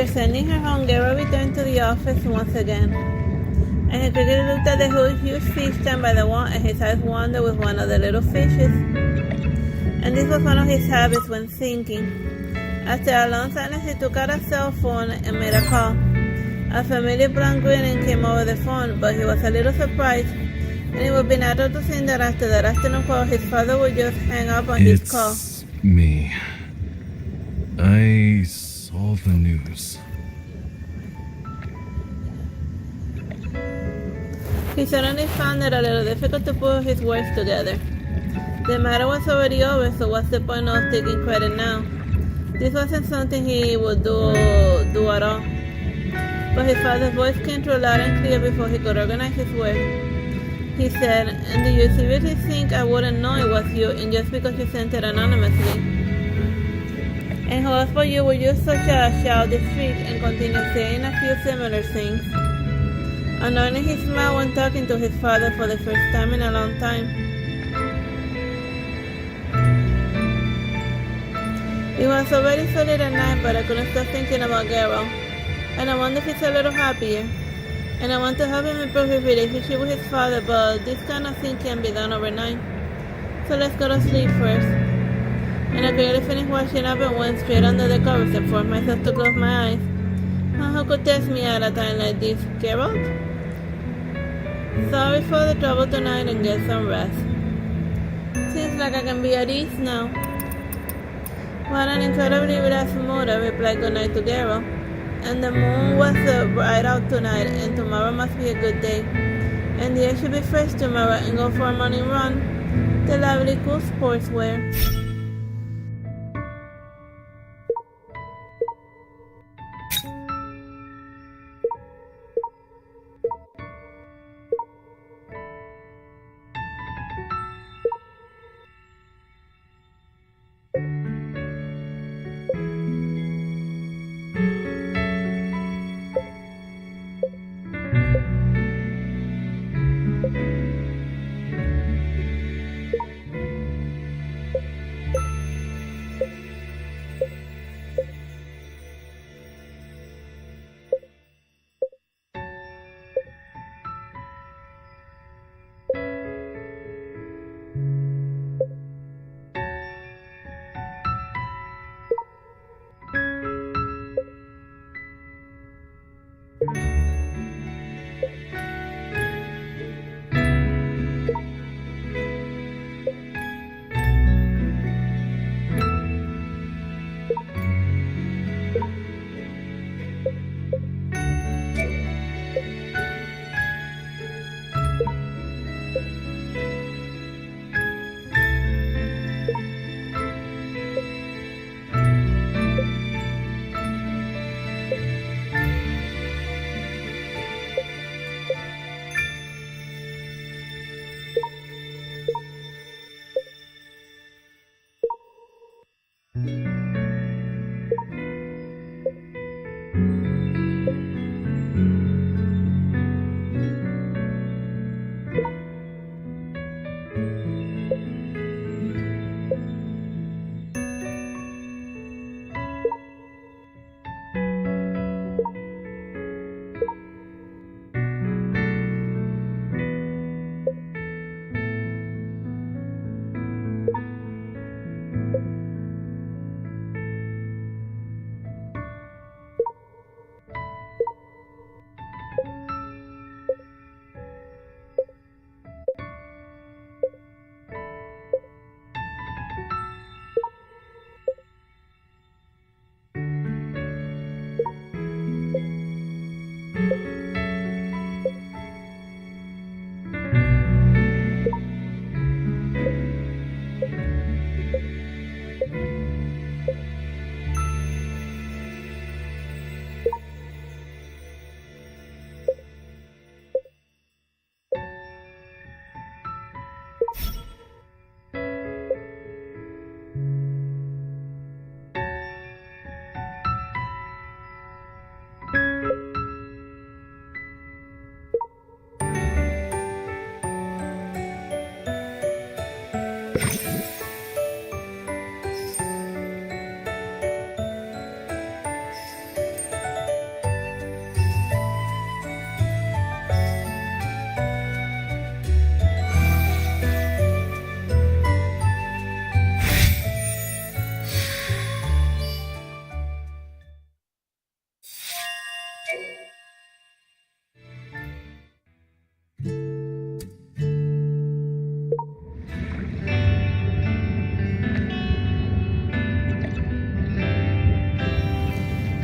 S1: sending her home, Gero returned to the office once again. And he quickly looked at the huge fish stand by the wall, and his eyes wandered with one of the little fishes. And this was one of his habits when thinking. After a long silence, he took out a cell phone and made a call. A familiar blank grin came over the phone, but he was a little surprised, and it would be natural to think that after that afternoon call, his father would just hang up on his call.
S4: It's me. I saw the news.
S1: He suddenly found it a little difficult to put his words together. The matter was already over, so what's the point of taking credit now? This wasn't something he would do at all. But his father's voice came through loud and clear before he could organize his words. He said, "And do you seriously think I wouldn't know it was you, and just because you sent it anonymously? And how else but you would use such a childish trick and continue saying a few similar things?" Annoying, he smiled when talking to his father for the first time in a long time. It was already so late at night, but I couldn't stop thinking about Gero. And I wonder if he's a little happier. And I want to help him improve his relationship with his father, but this kind of thing can't be done overnight. So let's go to sleep first. And I quickly finished washing up and went straight under the covers and forced myself to close my eyes. Who could test me at a time like this? Geralt? Sorry for the trouble tonight, and get some rest. Seems like I can be at ease now. What an incredibly relaxed mood, I replied goodnight to Geralt. And the moon was bright out tonight, and tomorrow must be a good day. And the air should be fresh tomorrow, and go for a morning run. The lovely cool sportswear.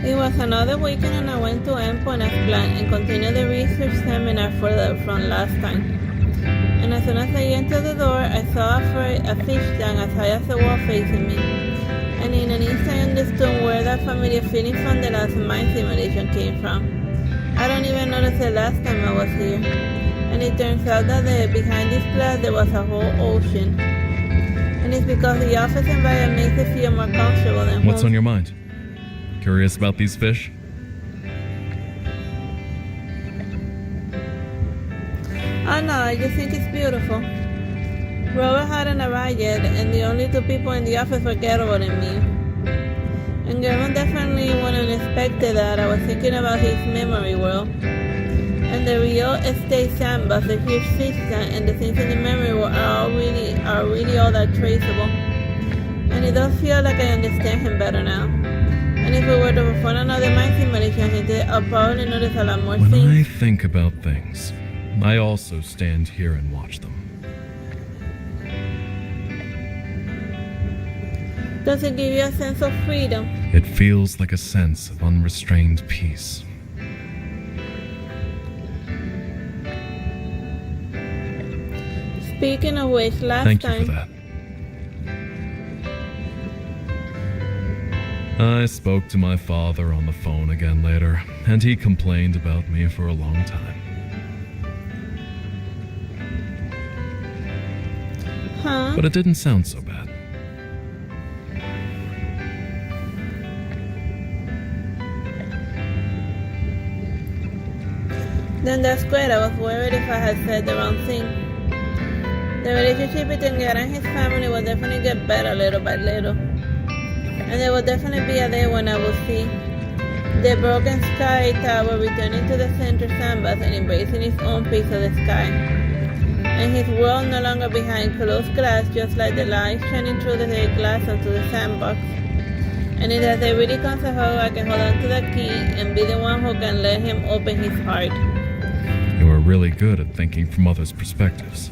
S1: It was another weekend and I went to Endpoint as planned and continued the research seminar from last time. And as soon as I entered the door, I saw a fish tank as high as the wall facing me. And in an instant I understood where that familiar feeling from the last mine simulation came from. I don't even notice the last time I was here. And it turns out that behind this glass there was a whole ocean. And it's because the office environment makes it feel more comfortable than
S4: What's
S1: home.
S4: on your mind? Curious about these fish?
S1: Oh no, I just think it's beautiful. Robert hadn't arrived yet, and the only two people in the office were Gerber and me. And Gerber definitely wouldn't expected that. I was thinking about his memory world. And the real estate sandbox, the huge fish tank, and the things in the memory world are really all that traceable. And it does feel like I understand him better now. And if we were to perform another mind simulation, I'll probably notice a lot more
S4: When
S1: things.
S4: I think about things, I also stand here and watch them.
S1: Does it give you a sense of freedom?
S4: It feels like a sense of unrestrained peace.
S1: Speaking of which, last
S4: Thank you
S1: time...
S4: for that. I spoke to my father on the phone again later, and he complained about me for a long time.
S1: Huh?
S4: But it didn't sound so bad.
S1: Then that's great. I was worried if I had said the wrong thing. The relationship between Gara and his family will definitely get better little by little. And there will definitely be a day when I will see the broken sky tower returning to the center sandbox and embracing its own piece of the sky. And his world no longer behind closed glass, just like the light shining through the glass onto the sandbox. And if that day really comes a hole, I can hold on to the key and be the one who can let him open his heart.
S4: You are really good at thinking from others' perspectives.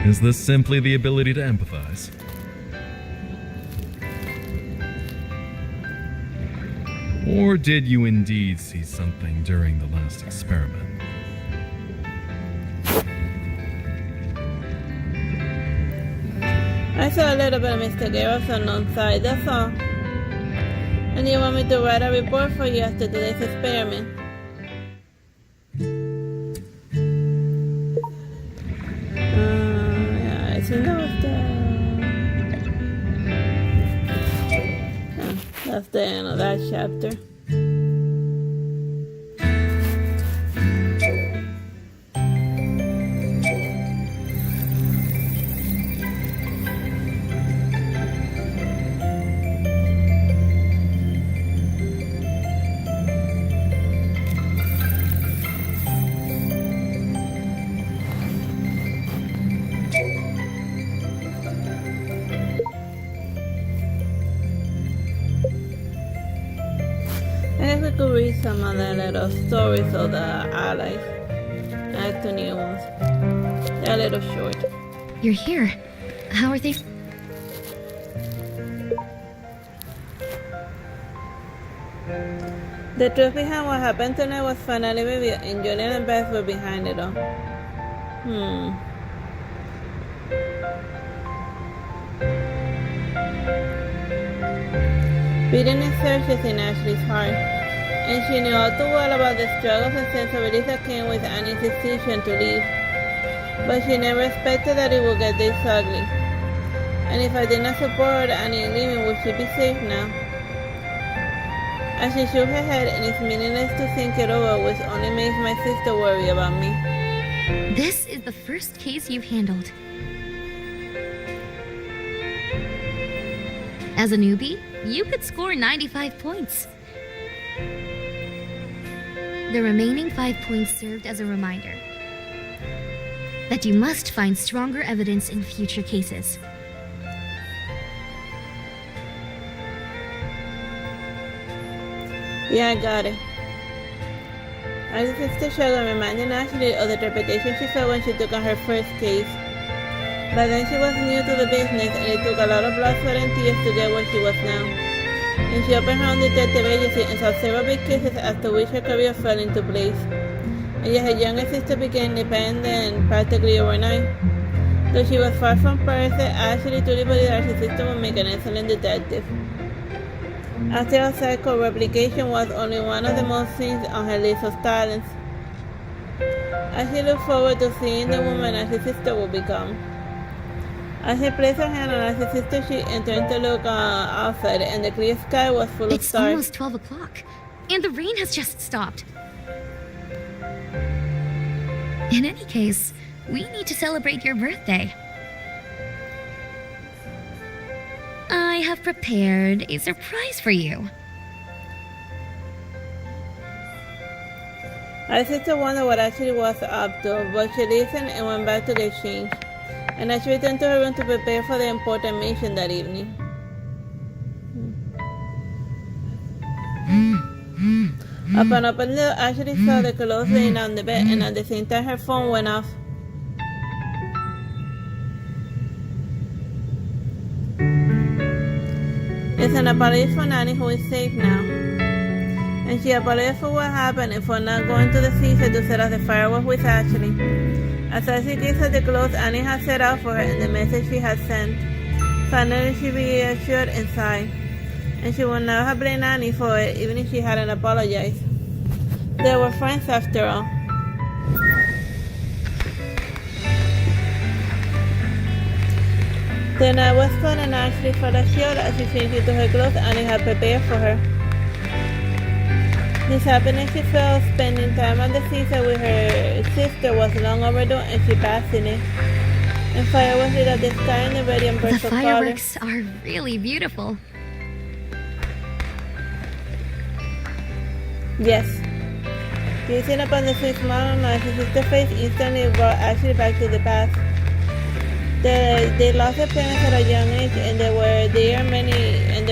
S4: Is this simply the ability to empathize? Or did you indeed see something during the last experiment?
S1: I saw a little bit of Mr. Garrett's unknown side, that's all. And you want me to write a report for you after today's experiment? Yeah, I think that was that's the end of that chapter. I guess we could read some of the little stories of the allies. Add two new ones. They're a little short.
S2: You're here. How are things?
S1: The truth behind what happened tonight was finally revealed, and Julian and Beth were behind it all. Beating and searches in Ashley's heart, and she knew all too well about the struggles and sensibilities that came with Annie's decision to leave. But she never expected that it would get this ugly. And if I did not support Annie in leaving, would she be safe now? As she shook her head, and it's meaningless to think it over, which only makes my sister worry about me.
S2: This is the first case you've handled. As a newbie, you could score 95 points. The remaining 5 points served as a reminder that you must find stronger evidence in future cases.
S1: Yeah, I got it. I just still struggle reminding Ashley of the trepidation she felt when she took on her first case. But then she was new to the business and it took a lot of blood, sweat, and tears to get where she was now. and she opened her own detective agency and solved several big cases after which her career fell into place. And yet her younger sister became independent practically overnight. Though she was far from perfect, Ashley truly believed that her sister would make an excellent detective. After all, psycho replication was only one of the most things on her list of talents. Ashley looked forward to seeing the woman as his sister would become. As she placed her hand on Ashley's sister sheet and turned to look outside, and the clear sky was full of
S2: It's
S1: stars.
S2: almost 12 o'clock, and the rain has just stopped. In any case, we need to celebrate your birthday. I have prepared a surprise for you.
S1: Our sister wondered what Ashley was up to, but she listened and went back to get changed. And Ashley returned to her room to prepare for the important mission that evening. Upon opening the door, Ashley saw the clothes laying on the bed, and at the same time her phone went off. It's an apology for Nanny, who is safe now. And she apologized for what happened and for not going to the seaside to set off the fireworks with Ashley. As Ashley gazed at the clothes Annie had set out for her and the message she had sent, finally she reassured and sighed. And she would never have blamed Annie for it, even if she hadn't apologized. They were friends after all. The night was fun and Ashley felt assured as she changed into her clothes Annie had prepared for her. This happiness she felt spending time on the seaside with her sister was long overdue, and she basked in it. And fireworks lit up the sky in the radiant bursts
S2: The
S1: of color.
S2: fireworks are really beautiful.
S1: Yes. Gazing upon the sweet smile on Ashley's sister's face instantly brought Ashley back to the past. They lost their parents at a young age, and there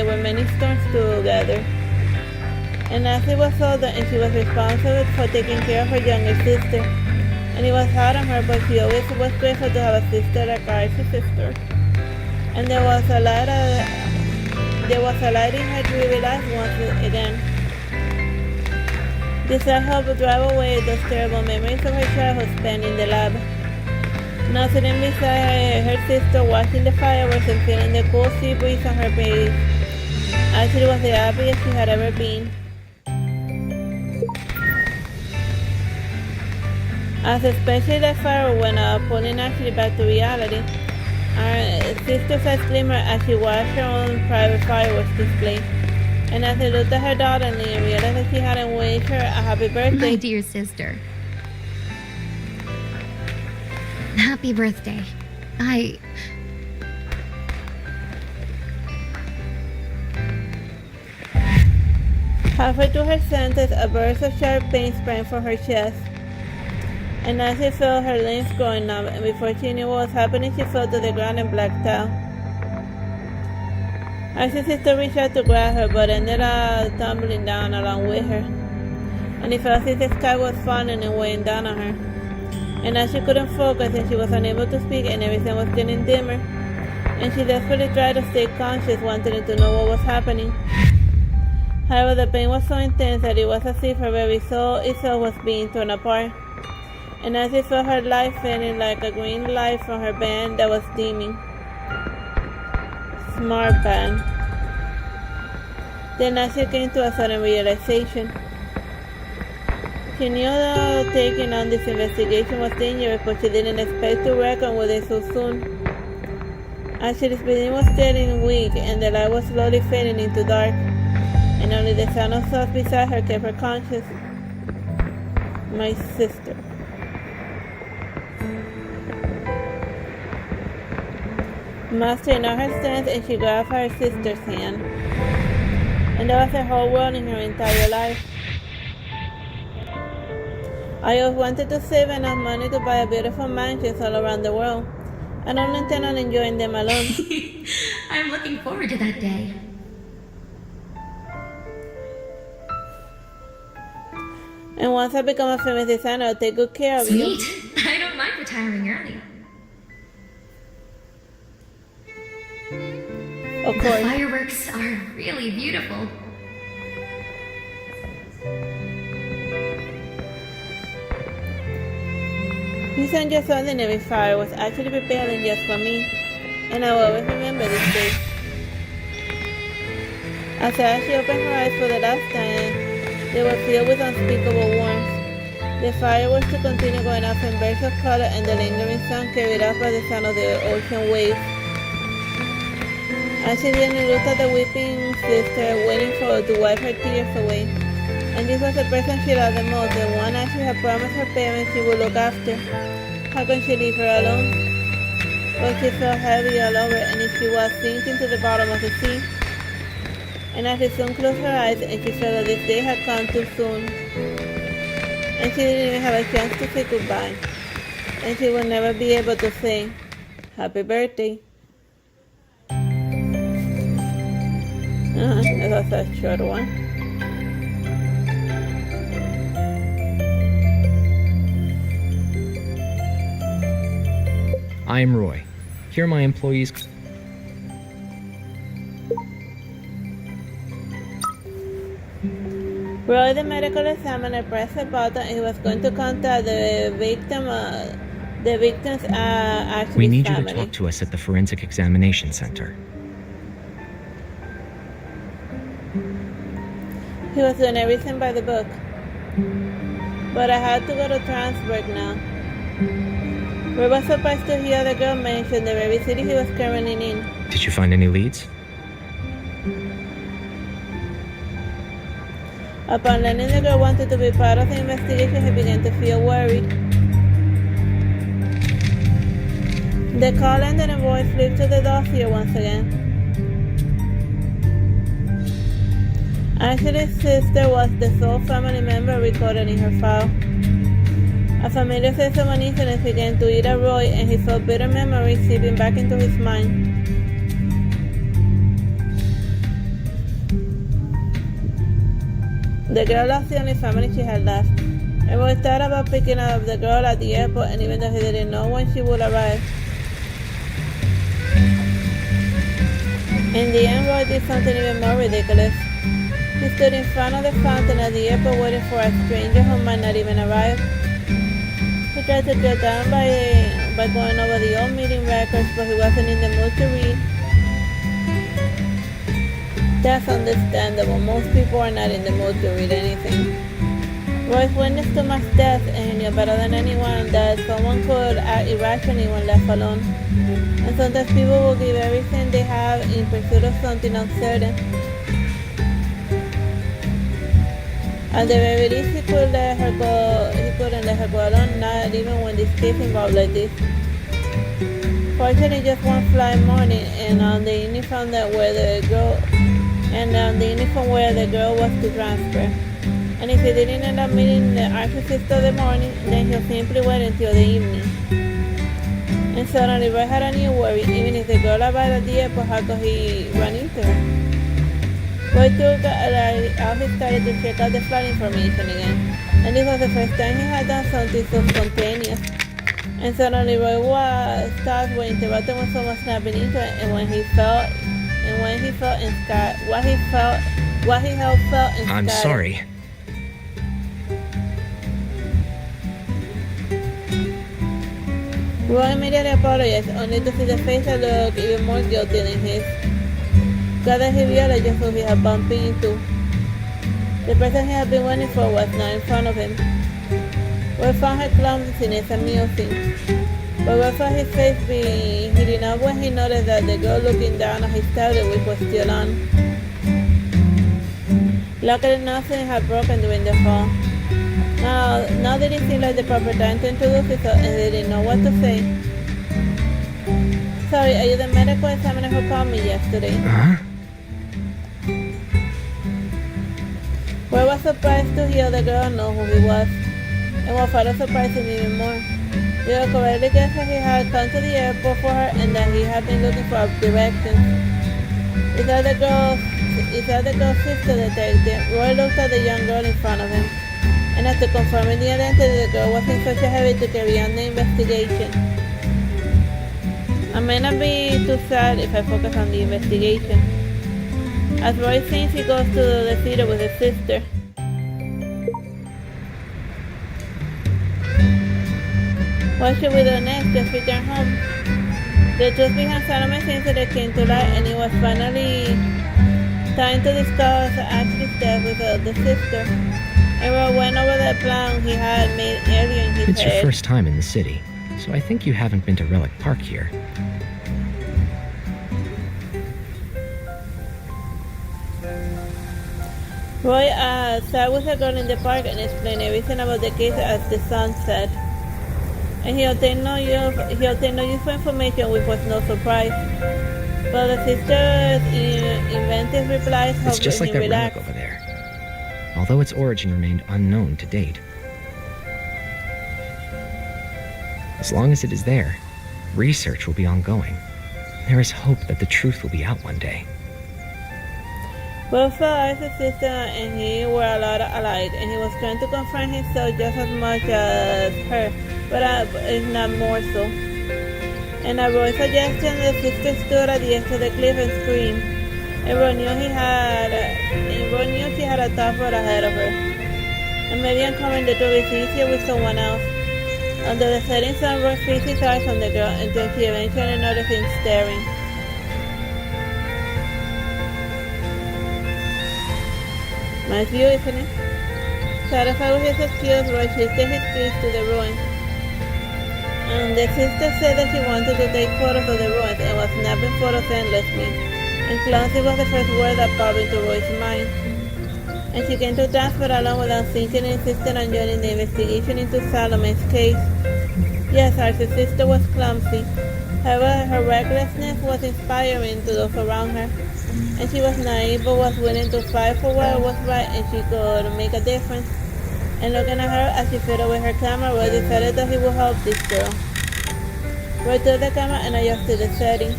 S1: were many storms together. And Ashley was older, and she was responsible for taking care of her younger sister. And it was hard on her, but she always was grateful to have a sister like her sister. And there was a light in her dreary life once again. This helped drive away those terrible memories of her childhood spent in the lab. Now sitting beside her sister, watching the fireworks and feeling the cool sea breeze on her face, Ashley was the happiest she had ever been. As especially the firework went up, pulling Ashley back to reality, our sister's eyes glimmered as she watched her own private fireworks display. And as she looked at her daughter and realized that she hadn't wished her a happy birthday.
S2: My dear sister. Happy birthday.
S1: Halfway through her sentence, a burst of sharp pain sprang from her chest. And as she felt her limbs growing numb, and before she knew what was happening, she fell to the ground and blacked out. Ashley's sister reached out to grab her, but ended up tumbling down along with her. And it felt as if the sky was falling and weighing down on her. And as she couldn't focus and she was unable to speak and everything was getting dimmer, and she desperately tried to stay conscious, wanting to know what was happening. However, the pain was so intense that it was as if her very soul itself was being torn apart. And as she saw her light fading like a green light from her band that was dimming. Smart band. Then as she came to a sudden realization. She knew that taking on this investigation was dangerous, but she didn't expect to reckon with it so soon. Ashley's breathing was getting weak, and the light was slowly fading into dark, and only the sound of sobs beside her kept her conscious. My sister. Mastering all her strength, and she grabbed her sister's hand. And there was her whole world in her entire life. I always wanted to save enough money to buy a beautiful mansions all around the world. I don't intend on enjoying them alone.
S2: I'm looking forward to that day.
S1: And once I become a famous designer, I'll take good care of you.
S2: Sweet. I don't mind retiring early.
S1: Of
S2: The
S1: course.
S2: fireworks fireworks are really beautiful.
S1: This ain't just ordinary fire, was actually prepared just for me, and I will always remember this day. As she opened her eyes for the last time, they were filled with unspeakable warmth. The fire was to continue going off in bursts of color, and the lingering sun carried off by the sound of the ocean waves. As she didn't look at the weeping sister, waiting for her to wipe her tears away. And this was the person she loved the most, the one she had promised her parents she would look after. How can she leave her alone? But she felt heavy all over, and if she was sinking to the bottom of the sea. And as she soon closed her eyes, and she felt that this day had come too soon. And she didn't even have a chance to say goodbye. And she would never be able to say, "Happy birthday." That was a short one.
S5: I am Roy. Here are my employees.
S1: Roy, the medical examiner, pressed a button and he was going to contact the victim's activist
S5: We need you
S1: family.
S5: to talk to us at the Forensic Examination Center.
S1: He was doing everything by the book. But I had to go to Transburg now. We were surprised to hear the girl mention the very city he was currently in.
S5: Did you find any leads?
S1: Upon learning the girl wanted to be part of the investigation, he began to feel worried. The call ended and Roy flipped to the dossier once again. Ashley's sister was the sole family member recorded in her file. A familiar sense of uneasiness began to eat at Roy, and he felt bitter memories seeping back into his mind. The girl was the only family she had left, and Roy thought about picking up the girl at the airport, and even though he didn't know when she would arrive. In the end, Roy did something even more ridiculous. He stood in front of the fountain at the airport waiting for a stranger who might not even arrive. He tried to kill time by going over the old meeting records, but he wasn't in the mood to read. That's understandable. Most people are not in the mood to read anything. Royce witnessed too much death, and he knew better than anyone that someone could act irrationally when left alone. And sometimes people will give everything they have in pursuit of something uncertain. At the very least, he couldn't let her go alone, not even when this case involved like this. Fortunately, just one flight morning, and on the uniform where the girl was to transfer. And if he didn't end up meeting the archivist of the morning, then he'll simply wait until the evening. And suddenly Roy had a new worry. Even if the girl arrived at the airport, how could he run into her? Roy took out his study to check out the flight information again. And this was the first time he had done something so spontaneous. And suddenly Roy was stopped when interrupted when someone snapping into it, and what he felt in
S5: I'm sorry.
S1: Roy immediately apologized, only to see the face that looked even more guilty than his. God that he realized just who he had bumped into. The person he had been waiting for was now in front of him. Roy found her clumsiness amusing, but Roy found his face being heating up when he noticed that the girl looking down at his tablet, which was still on. Luckily, nothing had broken during the fall. Now did it seem like the proper time to introduce himself, and they didn't know what to say. Sorry, are you the medical examiner who called me yesterday?
S5: Huh?
S1: Roy was surprised to hear the girl know who he was, and what further surprised him even more. The girl correctly guessed that he had come to the airport for her and that he had been looking for directions. Is that the girl's sister detective? Roy looked at the young girl in front of him, and after confirming the identity, the girl was in such a hurry to carry on the investigation. I may not be too sad if I focus on the investigation. As Roy sings, he goes to the theater with his sister. What should we do next? Just return home. The truth behind Salome's incident came to light, and it was finally time to discuss Ashley's death with the sister. And Roy went over the plan he had made earlier in his
S6: It's
S1: head.
S6: your first time in the city, so I think you haven't been to Relic Park here.
S1: Roy sat with a girl in the park and explained everything about the case as the son said. And he obtained no useful information, which was no surprise. But the sister's inventive replies
S6: It's
S1: helped
S6: just like
S1: him
S6: that relic
S1: relax.
S6: over there. Although its origin remained unknown to date. As long as it is there, research will be ongoing. There is hope that the truth will be out one day.
S1: Both Eliza's sister and he were a lot alike, and he was trying to confront himself just as much as her, but if not more so. And at Roy's suggestion, the sister stood at the edge of the cliff and screamed. And Roy knew she had a tough road ahead of her. And maybe uncovering the truth is easier with someone else. Under the setting sun, Roy fixed his eyes on the girl until she eventually noticed him staring. Nice view, isn't it? Satisfied with his excuse, Roy shifted his gaze to the ruins. And the sister said that she wanted to take photos of the ruins and was snapping photos endlessly. And clumsy was the first word that popped into Roy's mind. And she came to transfer along without thinking and insisted on joining the investigation into Salome's case. Yes, our sister was clumsy. However, her recklessness was inspiring to those around her. And she was naive but was willing to fight for what was right, and she could make a difference. And looking at her as she fed away her camera, Roy decided that he would help this girl. Roy took the camera and adjusted the setting.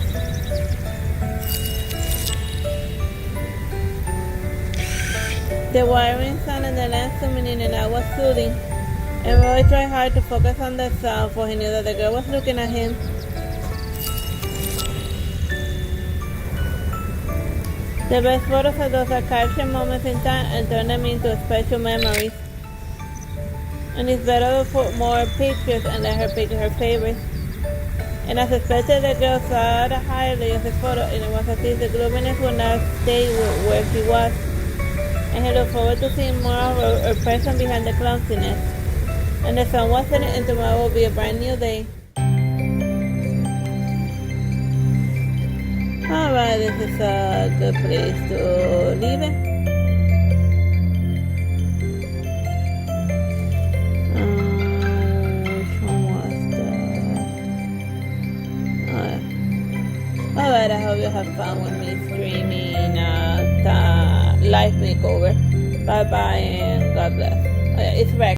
S1: The wiring sound and the lens zooming in and out was soothing, and Roy tried hard to focus on the sound, for he knew that the girl was looking at him. The best photos are those that capture moments in time and turn them into special memories. And it's better to put more pictures and let her pick her favorites. And as expected, the girl saw the highlight of the photo, and it was as if the gloominess would not stay where she was. And he looked forward to seeing more of her person behind the clumsiness. And the sun was setting, and tomorrow will be a brand new day. Alright, this is a good place to leave it. Which one was that? Alright, I hope you have fun with me streaming the Life Makeover. Bye bye and God bless. It's Rex.